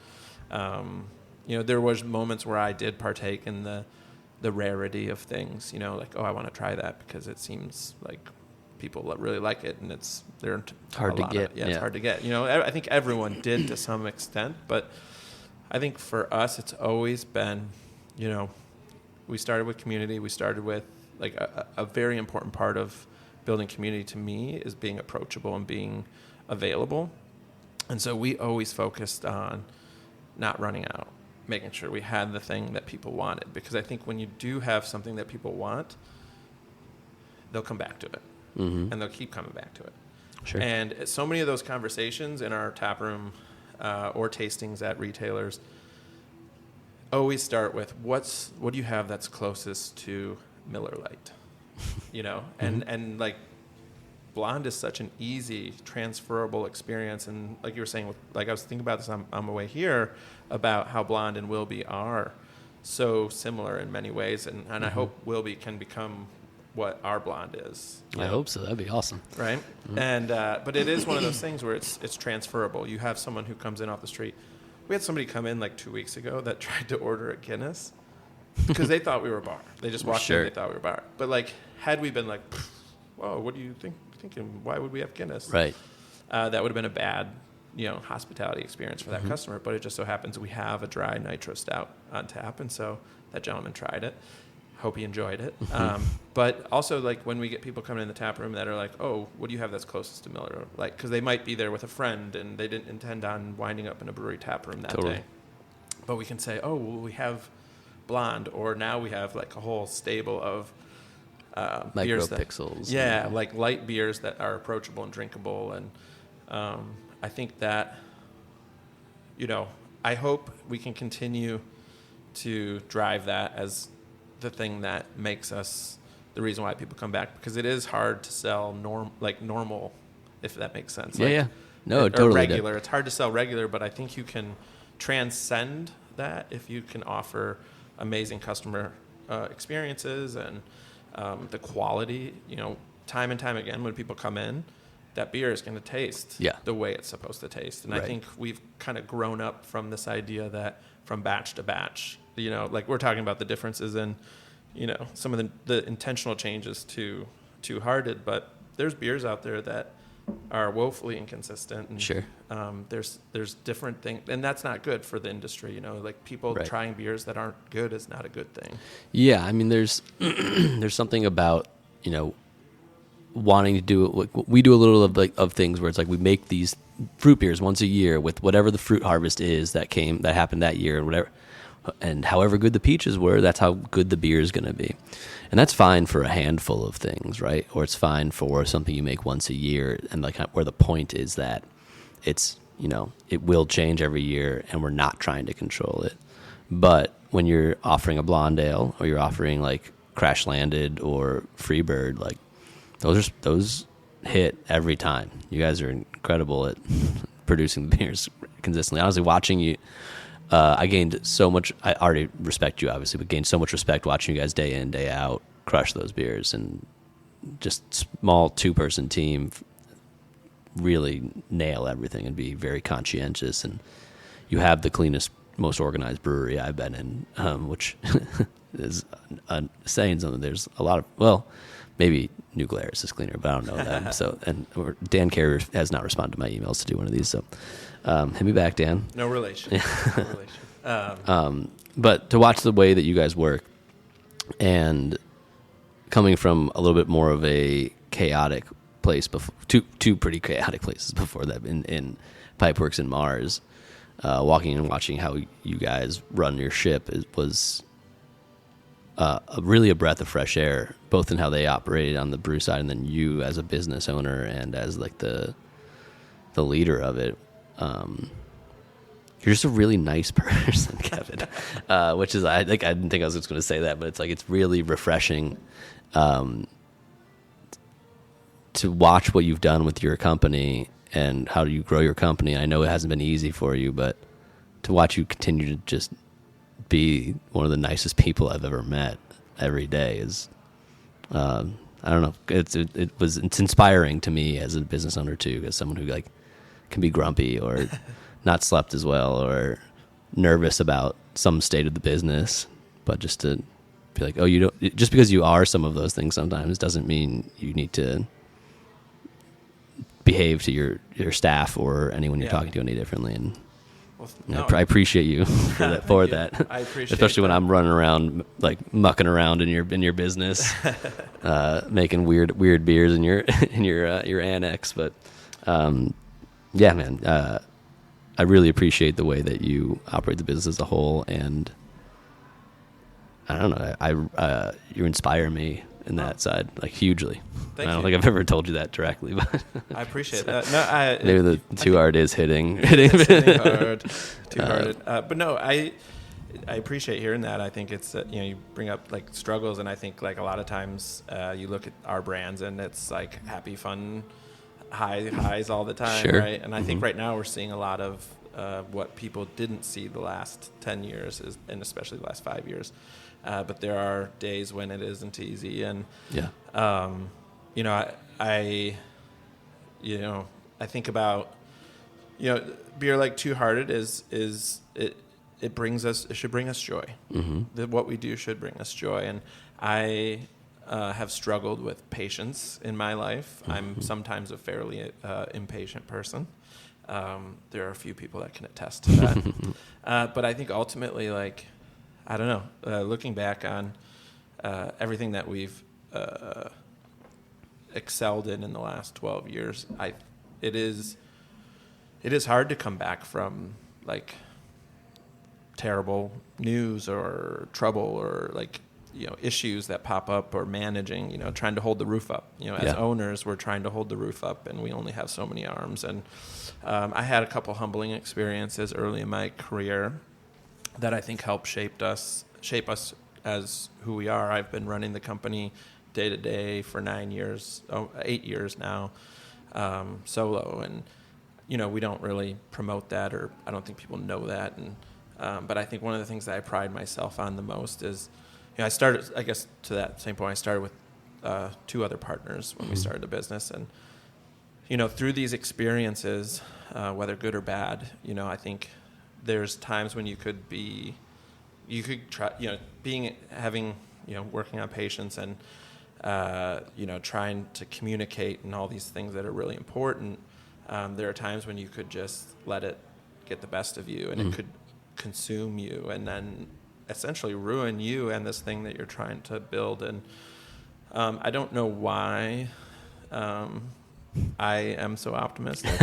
[SPEAKER 3] There was moments where I did partake in the rarity of things, like, oh, I want to try that because it seems like people really like it, and they're
[SPEAKER 1] hard to get.
[SPEAKER 3] It's hard to get. I think everyone did to some extent, but I think for us, it's always been, we started with community. We started with like a very important part of building community to me is being approachable and being available. And so we always focused on not running out, making sure we had the thing that people wanted. Because I think when you do have something that people want, they'll come back to it. Mm-hmm. And they'll keep coming back to it.
[SPEAKER 1] Sure.
[SPEAKER 3] And so many of those conversations in our tap room or tastings at retailers always start with what do you have that's closest to Miller Lite? And like blonde is such an easy transferable experience. And like you were saying, like I was thinking about this on my way here about how blonde and Wilby are so similar in many ways. And I hope Wilby can become what our blonde is.
[SPEAKER 1] I hope so. That'd be awesome.
[SPEAKER 3] Right. Mm-hmm. And, but it is one of those things where it's transferable. You have someone who comes in off the street. We had somebody come in like 2 weeks ago that tried to order a Guinness because they thought we were a bar. They just walked in, they thought we were a bar. But like, had we been like, whoa, what do you thinking? Why would we have Guinness?
[SPEAKER 1] Right.
[SPEAKER 3] That would have been a bad, hospitality experience for that customer. But it just so happens we have a dry nitro stout on tap. And so that gentleman tried it. Hope he enjoyed it. But also, like, when we get people coming in the tap room that are like, oh, what do you have that's closest to Miller? Like, because they might be there with a friend and they didn't intend on winding up in a brewery tap room that day. But we can say, oh, well, we have blonde, or now we have, like, a whole stable of beers that...
[SPEAKER 1] Micropixels.
[SPEAKER 3] Yeah, like light beers that are approachable and drinkable. And I think that, I hope we can continue to drive that as the thing that makes us the reason why people come back, because it is hard to sell normal, if that makes sense.
[SPEAKER 1] Yeah. No,
[SPEAKER 3] or
[SPEAKER 1] it totally
[SPEAKER 3] regular.
[SPEAKER 1] did.
[SPEAKER 3] It's hard to sell regular, but I think you can transcend that if you can offer amazing customer experiences and the quality. Time and time again, when people come in, that beer is going to taste the way it's supposed to taste. And I think we've kind of grown up from this idea that from batch to batch, like we're talking about the differences in, some of the intentional changes to Hearted, but there's beers out there that are woefully inconsistent. And,
[SPEAKER 1] Sure.
[SPEAKER 3] There's different things, and that's not good for the industry. Like people trying beers that aren't good is not a good thing.
[SPEAKER 1] Yeah, I mean, there's there's something about wanting to do it. We do a little of things where it's like we make these fruit beers once a year with whatever the fruit harvest is that happened that year, and whatever, and however good the peaches were, that's how good the beer is going to be. And that's fine for a handful of things, right? Or it's fine for something you make once a year, and like where the point is that it's it will change every year, and we're not trying to control it. But when you're offering a blonde ale, or you're offering like Crash Landed or Freebird, like those hit every time. You guys are incredible at producing the beers consistently. Honestly, watching you, I gained so much. I already respect you, obviously, but gained so much respect watching you guys day in, day out crush those beers, and just small 2-person team really nail everything and be very conscientious. And you have the cleanest, most organized brewery I've been in, which is saying something. There's a lot of, maybe New Glarus is cleaner, but I don't know that. So, Dan Carey has not responded to my emails to do one of these. So, hit me back, Dan.
[SPEAKER 3] No relation. No relation.
[SPEAKER 1] But to watch the way that you guys work, and coming from a little bit more of a chaotic place before, two pretty chaotic places before that in Pipeworks and Mars, walking and watching how you guys run your ship was really a breath of fresh air, both in how they operated on the brew side, and then you as a business owner and as like the leader of it. You're just a really nice person, Kevin. Which is, I didn't think I was just going to say that, but it's like it's really refreshing to watch what you've done with your company and how you grow your company. I know it hasn't been easy for you, but to watch you continue to just be one of the nicest people I've ever met every day is, I don't know. It's inspiring to me as a business owner too, as someone who like can be grumpy or not slept as well or nervous about some state of the business, but just to be like, just because you are some of those things sometimes doesn't mean you need to behave to your staff or anyone you're talking to any differently. And I appreciate you for that.
[SPEAKER 3] I appreciate
[SPEAKER 1] especially when I'm running around like mucking around in your business, making weird beers in your annex. But yeah, man, I really appreciate the way that you operate the business as a whole, and I don't know, you inspire me in that side, like hugely. I don't think I've ever told you that directly, but
[SPEAKER 3] I appreciate that. No,
[SPEAKER 1] maybe the too hard is hitting.
[SPEAKER 3] It's hitting hard, too hard. But no, I appreciate hearing that. I think it's you bring up like struggles, and I think like a lot of times you look at our brands and it's like happy, fun, highs all the time,
[SPEAKER 1] sure.
[SPEAKER 3] Right? And I think right now we're seeing a lot of what people didn't see the last 10 years, and especially the last 5 years. But there are days when it isn't easy, and I think about beer like Two Hearted it brings us, it should bring us joy. Mm-hmm. What we do should bring us joy, and I have struggled with patience in my life. Mm-hmm. I'm sometimes a fairly impatient person. There are a few people that can attest to that. But I think ultimately, like, I don't know, looking back on everything that we've excelled in the last 12 years, it is hard to come back from like terrible news or trouble or like issues that pop up, or managing, trying to hold the roof up. As owners, we're trying to hold the roof up, and we only have so many arms. And I had a couple humbling experiences early in my career that I think helped shape us as who we are. I've been running the company day to day for 8 years now, solo, and we don't really promote that, or I don't think people know that. And but I think one of the things that I pride myself on the most is, I started, I guess to that same point, I started with 2 other partners when we started the business, and through these experiences, whether good or bad, I think there's times when you could try, working on patients and trying to communicate and all these things that are really important. There are times when you could just let it get the best of you, and it could consume you, and then essentially ruin you and this thing that you're trying to build. And I don't know why I am so optimistic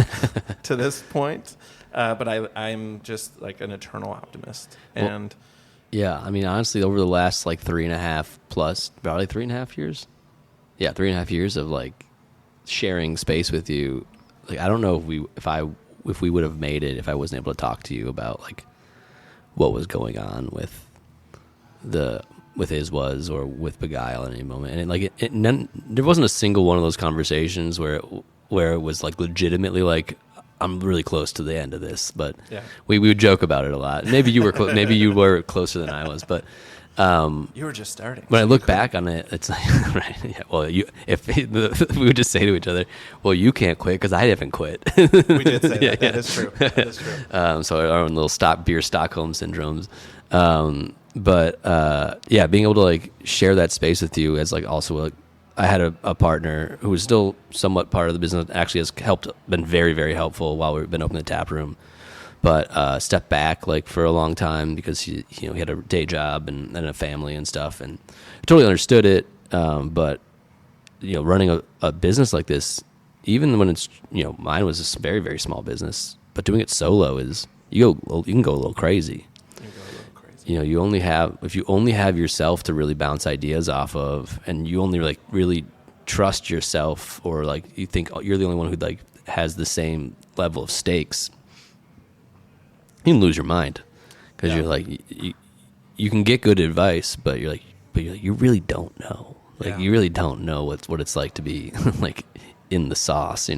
[SPEAKER 3] to this point, but I'm just like an eternal optimist. And
[SPEAKER 1] yeah, I mean, honestly, over the last like 3.5 plus, probably 3.5 years. Yeah, 3.5 years of like sharing space with you. Like, I don't know if we would have made it if I wasn't able to talk to you about like what was going on with Iswas or with Begyle at any moment. And there wasn't a single one of those conversations where it was like legitimately like, I'm really close to the end of this, but we would joke about it a lot. Maybe you were maybe you were closer than I was, but
[SPEAKER 3] you were just starting.
[SPEAKER 1] When I look back on it, it's like, right? Yeah. Well, we would just say to each other, "Well, you can't quit because I haven't quit."
[SPEAKER 3] We did say that. That is true. That is true.
[SPEAKER 1] So our own little beer Stockholm syndromes. But being able to like share that space with you as like also like, I had a partner who was still somewhat part of the business, actually has been very, very helpful while we've been opening the tap room, but stepped back like for a long time because he had a day job and a family and stuff, and I totally understood it. But running a business like this, even when it's mine was a very, very small business, but doing it solo is you can go a little crazy. If you only have yourself to really bounce ideas off of, and you only like really trust yourself, or like you think you're the only one who like has the same level of stakes, you can lose your mind because you're like you can get good advice, but you really don't know. Like you really don't know what it's like to be like in the sauce,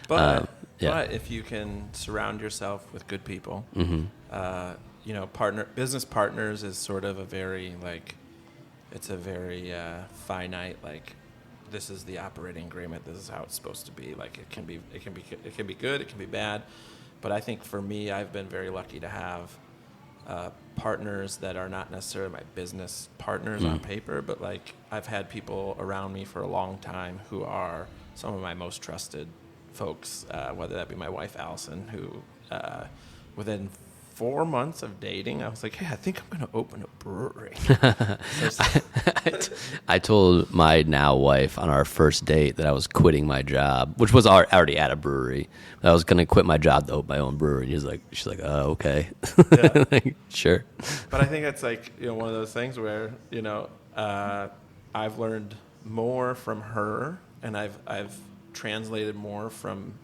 [SPEAKER 3] But if you can surround yourself with good people. Business partners is sort of a very finite, like, this is the operating agreement, this is how it's supposed to be. Like, it can be good, it can be bad. But I think for me, I've been very lucky to have partners that are not necessarily my business partners on paper, but like I've had people around me for a long time who are some of my most trusted folks, whether that be my wife, Allison, who within 4 months of dating, I was like, hey, I think I'm going to open a brewery.
[SPEAKER 1] I told my now wife on our first date that I was quitting my job, which was already at a brewery. I was going to quit my job to open my own brewery. And she's like, oh, okay.
[SPEAKER 3] Yeah.
[SPEAKER 1] Like, sure.
[SPEAKER 3] But I think it's like, one of those things where, I've learned more from her, and I've translated more from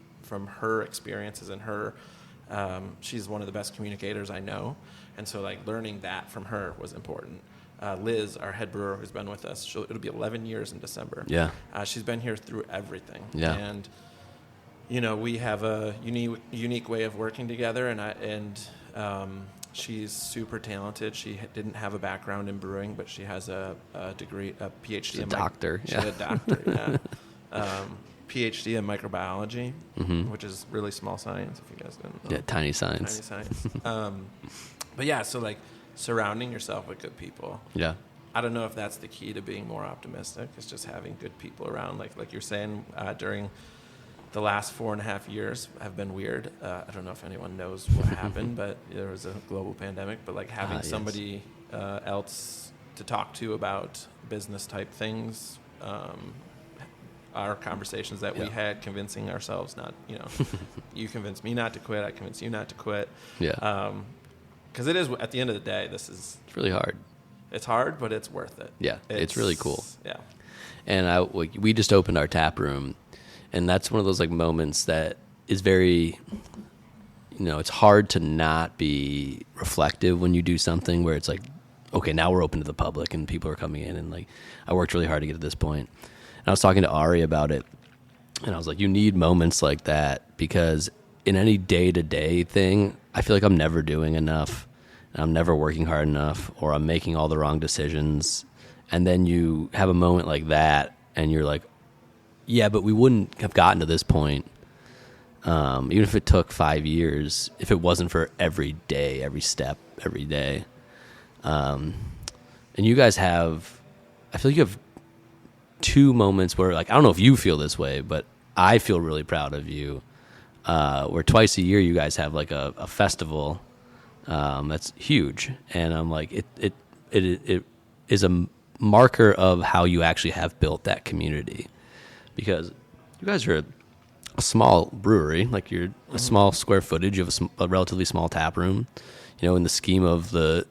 [SPEAKER 3] her experiences and her. She's one of the best communicators I know, and so like learning that from her was important. Liz, our head brewer, who's been with us, it'll be 11 years in December.
[SPEAKER 1] Yeah,
[SPEAKER 3] she's been here through everything.
[SPEAKER 1] Yeah,
[SPEAKER 3] and we have a unique way of working together, and she's super talented. She didn't have a background in brewing, but she has a degree, a PhD.
[SPEAKER 1] She's a doctor.
[SPEAKER 3] She's a doctor. Yeah. PhD in microbiology, which is really small science, if you guys don't know.
[SPEAKER 1] Yeah, tiny science.
[SPEAKER 3] Tiny science. But yeah, so like surrounding yourself with good people.
[SPEAKER 1] Yeah.
[SPEAKER 3] I don't know if that's the key to being more optimistic. It's just having good people around. Like you're saying, during the last 4.5 years have been weird. I don't know if anyone knows what happened, but there was a global pandemic. But like having somebody else to talk to about business type things. Our conversations that we had, convincing ourselves not, you convince me not to quit, I convince you not to quit.
[SPEAKER 1] Yeah.
[SPEAKER 3] Because it is, at the end of the day, it's
[SPEAKER 1] really hard.
[SPEAKER 3] It's hard, but it's worth it.
[SPEAKER 1] Yeah, it's really cool.
[SPEAKER 3] Yeah.
[SPEAKER 1] And we just opened our tap room, and that's one of those like moments that is very, it's hard to not be reflective when you do something where it's like, okay, now we're open to the public and people are coming in, and like I worked really hard to get to this point. And I was talking to Ari about it, and I was like, you need moments like that, because in any day-to-day thing, I feel like I'm never doing enough, and I'm never working hard enough, or I'm making all the wrong decisions. And then you have a moment like that, and you're like, yeah, but we wouldn't have gotten to this point, even if it took 5 years, if it wasn't for every day, every step, every day. And you guys have, I feel like you have two moments where, like, I don't know if you feel this way, but I feel really proud of you, where twice a year you guys have like a festival that's huge. And I'm like, it is a marker of how you actually have built that community, because you guys are a small brewery, like you're a small square footage, you have a relatively small tap room, in the scheme of the,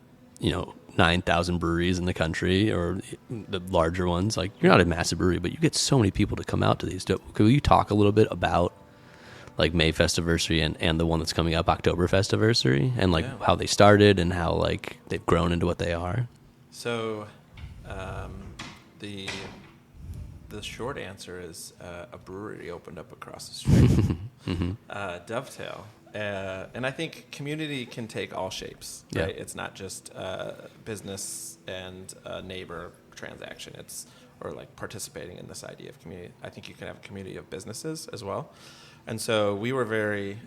[SPEAKER 1] 9,000 breweries in the country, or the larger ones. Like, you're not a massive brewery, but you get so many people to come out to these. Could you talk a little bit about like May Festiversary and the one that's coming up, Oktoberfest Anniversary, and like how they started and how like they've grown into what they are?
[SPEAKER 3] So, the short answer is a brewery opened up across the street, Dovetail. And I think community can take all shapes, right? It's not just business and neighbor transaction. Or like participating in this idea of community. I think you can have a community of businesses as well. And so we were very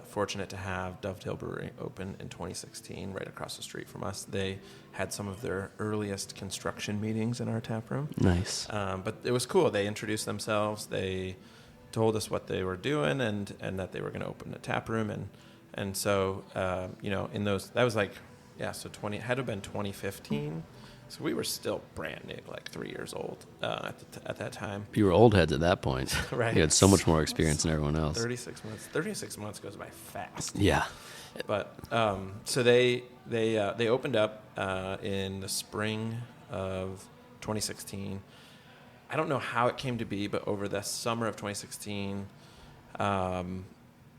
[SPEAKER 3] fortunate to have Dovetail Brewery open in 2016, right across the street from us. They had some of their earliest construction meetings in our tap room. Nice. But it was cool. They introduced themselves. They told us what they were doing and that they were going to open a tap room. And so, in those, that was like, so it had to have been 2015. So we were still brand new, like 3 years old at that time.
[SPEAKER 1] You were old heads at that point.
[SPEAKER 3] Right.
[SPEAKER 1] You had so much more experience than everyone else.
[SPEAKER 3] 36 months. 36 months goes by fast.
[SPEAKER 1] Yeah.
[SPEAKER 3] But so they opened up in the spring of 2016. I don't know how it came to be, but over the summer of 2016,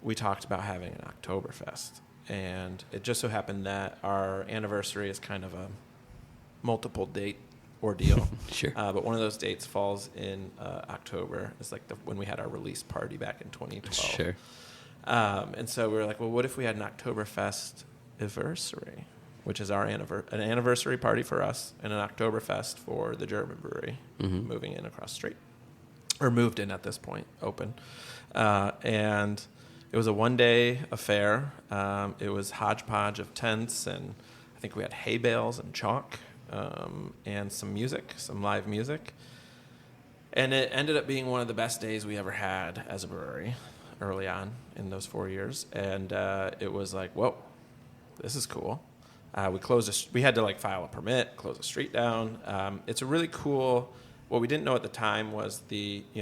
[SPEAKER 3] we talked about having an Oktoberfest. And it just so happened that our anniversary is kind of a multiple date ordeal.
[SPEAKER 1] Sure.
[SPEAKER 3] But one of those dates falls in October. It's like when we had our release party back in 2012.
[SPEAKER 1] Sure.
[SPEAKER 3] And so we were like, well, what if we had an Oktoberfest anniversary, which is our an anniversary party for us and an Oktoberfest for the German brewery moving in across the street, or moved in at this point, open. And it was a one-day affair. It was hodgepodge of tents, and I think we had hay bales and chalk. And some music, some live music. And it ended up being one of the best days we ever had as a brewery early on in those 4 years. And it was like, whoa, this is cool. We had to like file a permit, close the street down. It's a really cool, what we didn't know at the time was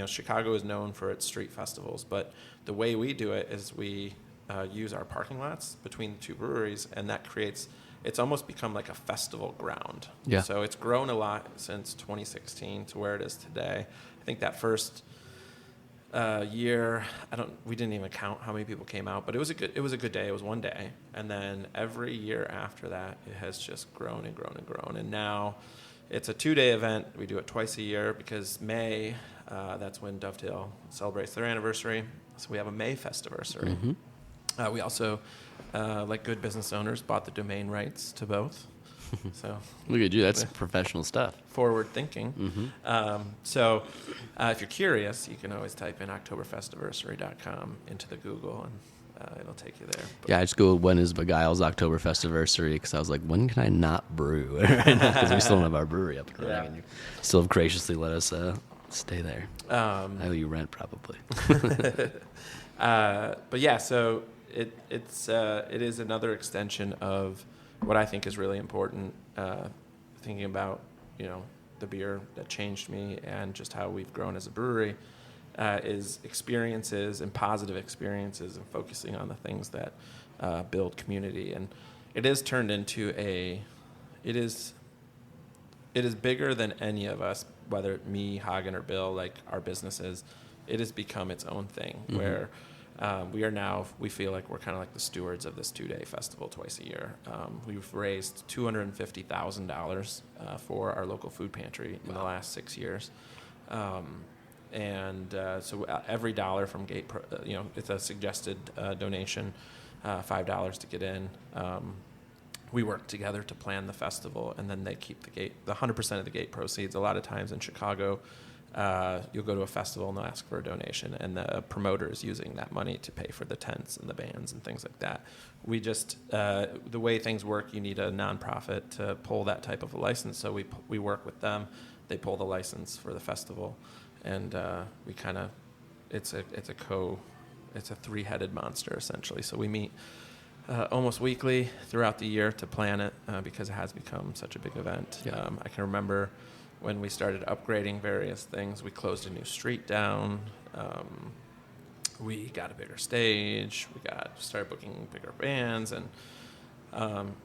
[SPEAKER 3] Chicago is known for its street festivals, but the way we do it is we use our parking lots between the two breweries, and that it's almost become like a festival ground.
[SPEAKER 1] Yeah.
[SPEAKER 3] So it's grown a lot since 2016 to where it is today. I think that first year, we didn't even count how many people came out, but it was a good day. It was one day. And then every year after that, it has just grown and grown and grown. And now it's a 2-day event. We do it twice a year because May, that's when Dovetail celebrates their anniversary. So we have a May Festiversary. We also, like good business owners, bought the domain rights to both. So
[SPEAKER 1] look at you. That's professional stuff.
[SPEAKER 3] Forward thinking. So if you're curious, you can always type in Oktoberfestiversary.com into the Google, and it'll take you there. But
[SPEAKER 1] I just Googled when is Beguile's Oktoberfestiversary, because I was like, when can I not brew? Because we still don't have our brewery up and running, and you still have graciously let us stay there. I owe you rent, probably.
[SPEAKER 3] But yeah, so it is another extension of what I think is really important, thinking about, the beer that changed me and just how we've grown as a brewery, is experiences and positive experiences and focusing on the things that build community. And it is turned into it is bigger than any of us, whether me, Hagen, or Bill, like our businesses. It has become its own thing where we feel like we're kind of like the stewards of this 2-day festival twice a year. We've raised $250,000 for our local food pantry in the last 6 years. So every dollar from Gate, it's a suggested donation, $5 to get in. We work together to plan the festival, and then they keep the 100% of the gate proceeds. A lot of times in Chicago, you'll go to a festival and they'll ask for a donation, and the promoter is using that money to pay for the tents and the bands and things like that. We just, the way things work, you need a nonprofit to pull that type of a license. So we work with them. They pull the license for the festival, and we kind of, it's a three-headed monster essentially. So we meet almost weekly throughout the year to plan it because it has become such a big event.
[SPEAKER 1] Yeah.
[SPEAKER 3] I can remember when we started upgrading various things. We closed a new street down. We got a bigger stage. We started booking bigger bands, and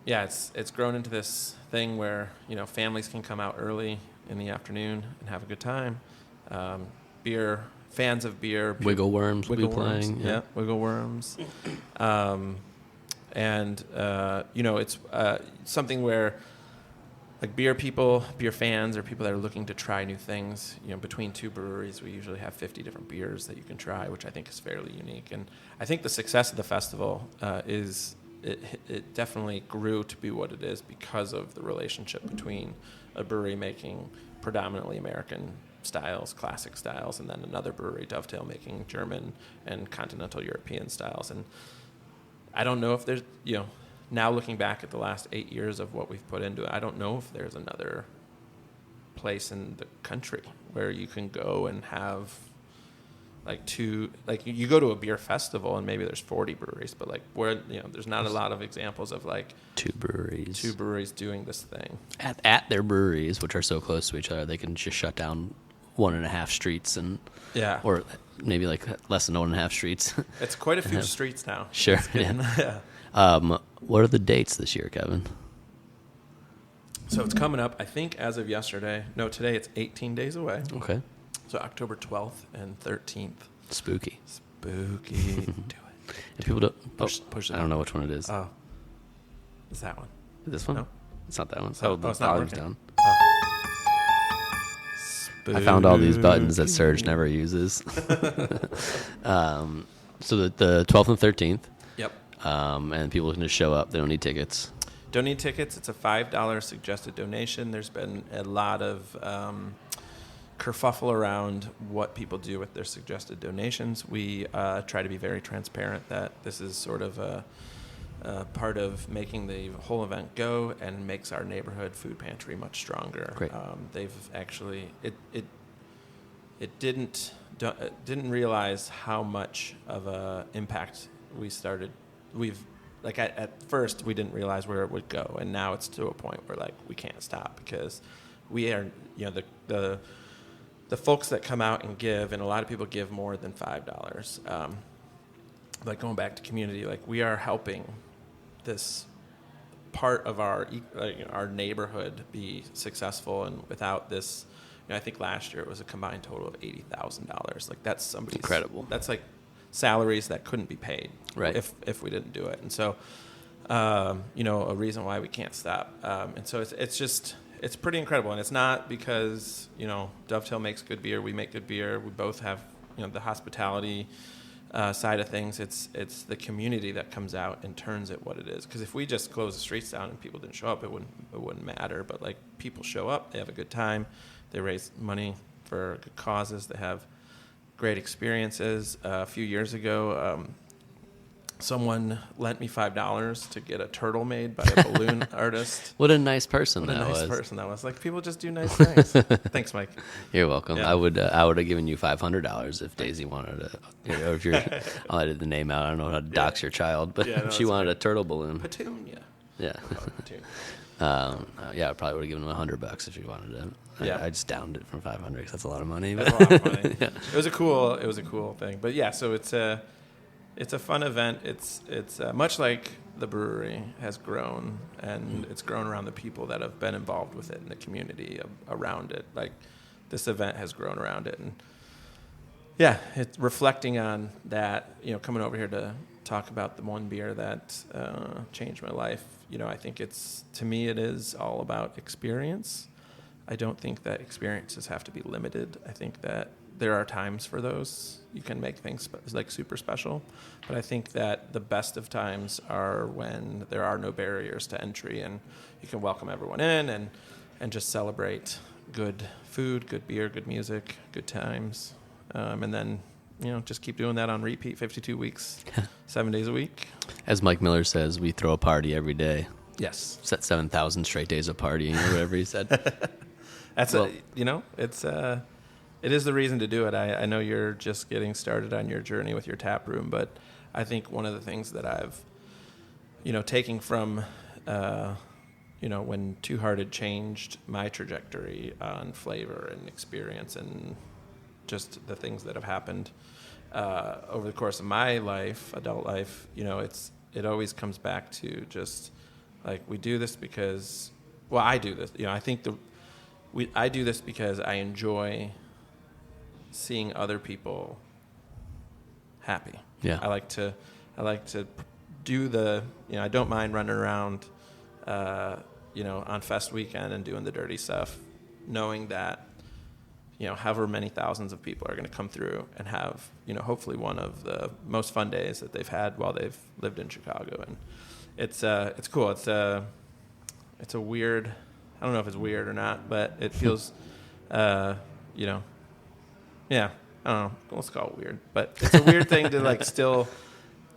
[SPEAKER 3] it's grown into this thing where families can come out early in the afternoon and have a good time. Fans of beer.
[SPEAKER 1] Wiggle Worms will be playing.
[SPEAKER 3] Yeah, Wiggle Worms. It's something where, like, beer fans, or people that are looking to try new things, between two breweries, we usually have 50 different beers that you can try, which I think is fairly unique. And I think the success of the festival it definitely grew to be what it is because of the relationship between a brewery making predominantly American styles, classic styles, and then another brewery, Dovetail, making German and continental European styles. And I don't know if there's, now looking back at the last 8 years of what we've put into it, I don't know if there's another place in the country where you can go and have you go to a beer festival and maybe there's 40 breweries, but there's not a lot of examples of
[SPEAKER 1] two breweries
[SPEAKER 3] doing this thing
[SPEAKER 1] at their breweries, which are so close to each other. They can just shut down 1.5 streets or maybe less than 1.5 streets.
[SPEAKER 3] It's quite a few streets now.
[SPEAKER 1] Sure.
[SPEAKER 3] Yeah.
[SPEAKER 1] What are the dates this year, Kevin?
[SPEAKER 3] So it's coming up, I think, as of yesterday. No, today it's 18 days away.
[SPEAKER 1] Okay.
[SPEAKER 3] So October 12th and 13th.
[SPEAKER 1] Spooky.
[SPEAKER 3] Do it.
[SPEAKER 1] If people don't
[SPEAKER 3] Push it.
[SPEAKER 1] I don't know which one it is.
[SPEAKER 3] Oh. It's that one.
[SPEAKER 1] This one?
[SPEAKER 3] No.
[SPEAKER 1] It's not that one.
[SPEAKER 3] Oh,
[SPEAKER 1] the
[SPEAKER 3] it's not
[SPEAKER 1] volume's
[SPEAKER 3] working.
[SPEAKER 1] down.
[SPEAKER 3] Spooky.
[SPEAKER 1] I found all these buttons that Serge never uses. So the 12th and 13th.
[SPEAKER 3] Yep.
[SPEAKER 1] And people can just show up. They don't need tickets.
[SPEAKER 3] Don't need tickets. It's a $5 suggested donation. There's been a lot of kerfuffle around what people do with their suggested donations. We try to be very transparent that this is sort of a part of making the whole event go and makes our neighborhood food pantry much stronger.
[SPEAKER 1] Great.
[SPEAKER 3] They've actually didn't realize how much of a impact at first we didn't realize where it would go, and now it's to a point where we can't stop because we are the folks that come out and give, and a lot of people give more than $5. Going back to community, we are helping this part of our neighborhood be successful, and without this, I think last year it was a combined total of $80,000. That's somebody's
[SPEAKER 1] incredible.
[SPEAKER 3] That's salaries that couldn't be paid,
[SPEAKER 1] right,
[SPEAKER 3] if we didn't do it. And so, a reason why we can't stop. And so it's pretty incredible. And it's not because, Dovetail makes good beer, we make good beer. We both have, the hospitality side of things. It's the community that comes out and turns it what it is. Because if we just close the streets down and people didn't show up, it wouldn't matter. But people show up, they have a good time, they raise money for good causes, they have great experiences. A few years ago, someone lent me $5 to get a turtle made by a balloon artist.
[SPEAKER 1] What a nice person that was.
[SPEAKER 3] What a nice person that was. People just do nice things. Thanks, Mike.
[SPEAKER 1] You're welcome.
[SPEAKER 3] Yeah.
[SPEAKER 1] I would have given you $500 if Daisy wanted or if you're, I'll edit the name out. I don't know how to dox your child, but if she wanted a turtle balloon.
[SPEAKER 3] Petunia.
[SPEAKER 1] Yeah.
[SPEAKER 3] Petunia.
[SPEAKER 1] I probably would have given him $100 if you wanted it.
[SPEAKER 3] Yeah.
[SPEAKER 1] I just downed it from 500 because that's a lot of money.
[SPEAKER 3] That's a lot of money.
[SPEAKER 1] Yeah.
[SPEAKER 3] It was a cool thing. But yeah, so it's a fun event. It's much like the brewery has grown, and it's grown around the people that have been involved with it in the community around it. This event has grown around it, and yeah, it's reflecting on that, coming over here to talk about the one beer that changed my life. I think to me, it is all about experience. I don't think that experiences have to be limited. I think that there are times for those. You can make things like super special. But I think that the best of times are when there are no barriers to entry and you can welcome everyone in and just celebrate good food, good beer, good music, good times. And then, just keep doing that on repeat 52 weeks, 7 days a week.
[SPEAKER 1] As Mike Miller says, we throw a party every day.
[SPEAKER 3] Yes.
[SPEAKER 1] Set 7,000 straight days of partying or whatever he said.
[SPEAKER 3] It is the reason to do it. I know you're just getting started on your journey with your tap room, but I think one of the things that I've, taking from, when Two Hearted changed my trajectory on flavor and experience and just the things that have happened over the course of my life, adult life, it always comes back to just like we do this because, I do this. I think I do this because I enjoy seeing other people happy.
[SPEAKER 1] Yeah.
[SPEAKER 3] I like to do I don't mind running around, on fest weekend and doing the dirty stuff, knowing that, however many thousands of people are going to come through and have, hopefully one of the most fun days that they've had while they've lived in Chicago. And it's cool. It's a weird, I don't know if it's weird or not, but it feels, yeah, I don't know. Let's call it weird, but it's a weird thing to still,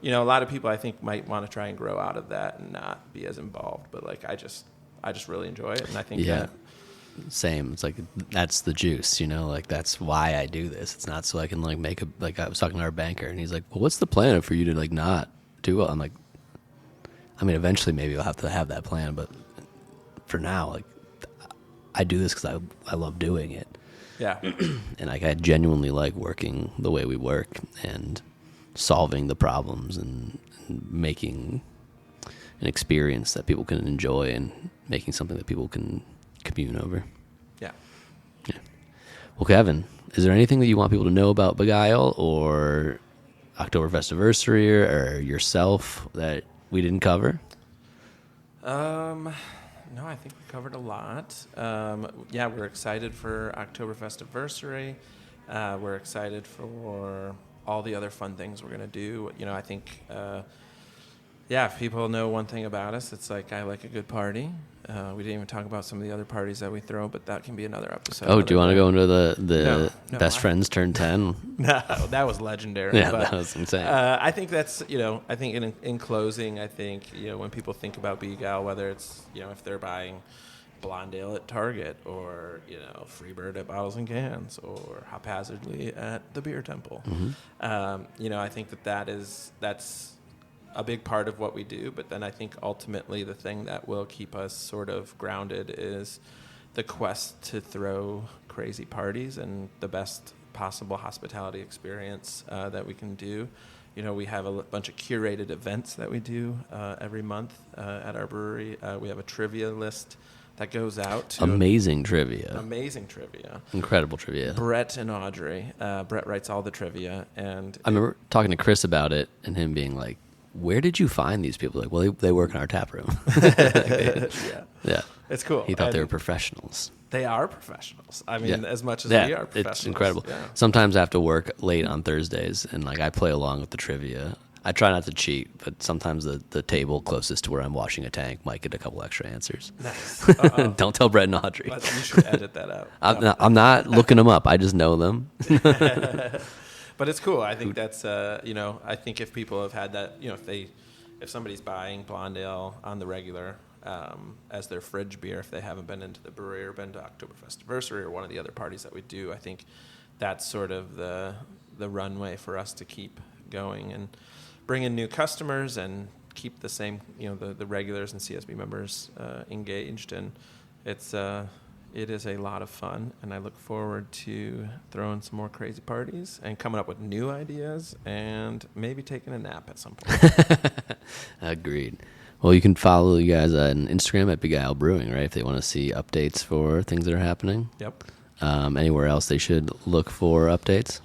[SPEAKER 3] a lot of people I think might want to try and grow out of that and not be as involved. But I just really enjoy it, and I think that.
[SPEAKER 1] Same. It's that's the juice, that's why I do this. It's not so I can make I was talking to our banker and he's like, well, what's the plan for you to not do well? I'm like, eventually maybe I'll have to have that plan, but for now, I do this because I love doing it.
[SPEAKER 3] Yeah.
[SPEAKER 1] And I genuinely like working the way we work and solving the problems and making an experience that people can enjoy and making something that people can commune over.
[SPEAKER 3] Yeah.
[SPEAKER 1] Well, Kevin, is there anything that you want people to know about Begyle or Oktoberfest anniversary or yourself that we didn't cover?
[SPEAKER 3] No, I think we covered a lot. We're excited for Oktoberfest anniversary. We're excited for all the other fun things we're going to do. I think, if people know one thing about us, it's I like a good party. We didn't even talk about some of the other parties that we throw, but that can be another episode.
[SPEAKER 1] Oh, do you want to go into the
[SPEAKER 3] No,
[SPEAKER 1] best friends turn 10?
[SPEAKER 3] No, that was legendary.
[SPEAKER 1] Yeah,
[SPEAKER 3] but,
[SPEAKER 1] that was insane.
[SPEAKER 3] I think that's, I think in closing, I think, when people think about Begyle, whether it's, if they're buying Blonde Ale at Target or, Freebird at Bottles and Cans or Haphazardly at the Beer Temple, I think that's a big part of what we do. But then I think ultimately the thing that will keep us sort of grounded is the quest to throw crazy parties and the best possible hospitality experience that we can do. We have a bunch of curated events that we do every month at our brewery. We have a trivia list that goes out to
[SPEAKER 1] Amazing trivia. Incredible trivia.
[SPEAKER 3] Brett and Audrey. Brett writes all the trivia, and
[SPEAKER 1] I remember talking to Chris about it and him being like, where did you find these people? Well, they work in our tap room. Yeah.
[SPEAKER 3] It's cool.
[SPEAKER 1] He thought they were professionals.
[SPEAKER 3] They are professionals. As much as we are professionals.
[SPEAKER 1] It's incredible.
[SPEAKER 3] Yeah.
[SPEAKER 1] Sometimes I have to work late on Thursdays, and I play along with the trivia. I try not to cheat, but sometimes the table closest to where I'm washing a tank might get a couple extra answers.
[SPEAKER 3] Nice.
[SPEAKER 1] Don't tell Brett and Audrey.
[SPEAKER 3] But you should edit that out.
[SPEAKER 1] I'm not looking them up. I just know them.
[SPEAKER 3] But it's cool. I think that's, I think if people have had that, if somebody's buying Blonde Ale on the regular as their fridge beer, if they haven't been into the brewery or been to Oktoberfest anniversary or one of the other parties that we do, I think that's sort of the runway for us to keep going and bring in new customers and keep the same, the regulars and CSB members engaged. And it is a lot of fun, and I look forward to throwing some more crazy parties and coming up with new ideas and maybe taking a nap at some point.
[SPEAKER 1] Agreed. Well, you can follow you guys on Instagram at Begyle Brewing, right? If they want to see updates for things that are happening.
[SPEAKER 3] Yep.
[SPEAKER 1] Anywhere else they should look for updates?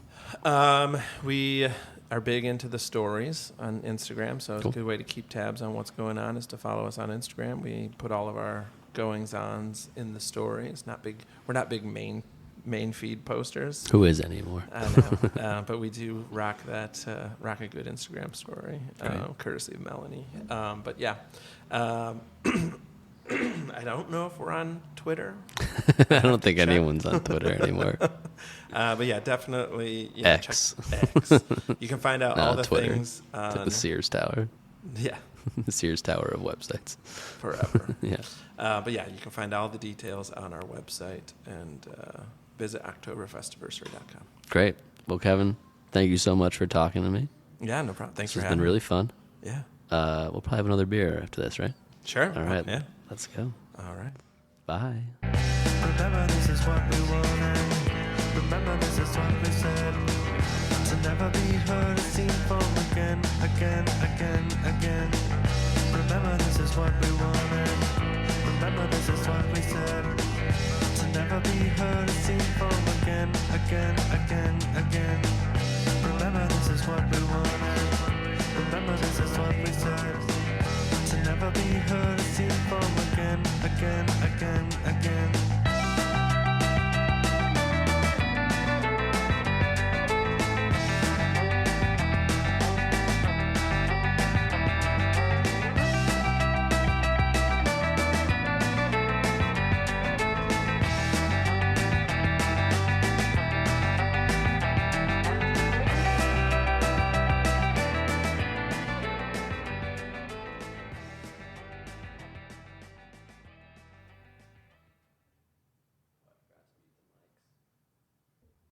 [SPEAKER 3] We are big into the stories on Instagram, so
[SPEAKER 1] Cool.
[SPEAKER 3] a good way to keep tabs on what's going on is to follow us on Instagram. We put all of our goings-ons in the stories. We're not big main feed posters.
[SPEAKER 1] Who is anymore?
[SPEAKER 3] I know, but we do rock a good Instagram story,
[SPEAKER 1] Right.
[SPEAKER 3] courtesy of Melanie. But yeah, I don't know if we're on Twitter.
[SPEAKER 1] I don't think anyone's on Twitter anymore.
[SPEAKER 3] But yeah, definitely
[SPEAKER 1] X.
[SPEAKER 3] check X. You can find out
[SPEAKER 1] No,
[SPEAKER 3] all the
[SPEAKER 1] Twitter.
[SPEAKER 3] things
[SPEAKER 1] It's like
[SPEAKER 3] on
[SPEAKER 1] the Sears Tower.
[SPEAKER 3] yeah,
[SPEAKER 1] The Sears Tower of websites.
[SPEAKER 3] forever.
[SPEAKER 1] Yeah.
[SPEAKER 3] But yeah, you can find all the details on our website and visit Oktoberfestiversary.com.
[SPEAKER 1] Great. Well, Kevin, thank you so much for talking to me.
[SPEAKER 3] Yeah, no problem. Thanks
[SPEAKER 1] This
[SPEAKER 3] for
[SPEAKER 1] has
[SPEAKER 3] having
[SPEAKER 1] been
[SPEAKER 3] me.
[SPEAKER 1] really fun.
[SPEAKER 3] Yeah.
[SPEAKER 1] We'll probably have another beer after this, right?
[SPEAKER 3] Sure.
[SPEAKER 1] All right.
[SPEAKER 3] Yeah.
[SPEAKER 1] Let's go.
[SPEAKER 3] All right.
[SPEAKER 1] Bye.
[SPEAKER 2] Remember this is what we wanted. Remember this is what we said. To never be heard or seen from again, again, again, again. Remember this is what we wanted. Remember this is what we said. To never be heard or seen from again, again, again, again. Remember this is what we wanted. Remember this is what we said. To never be heard or seen from again, again, again, again.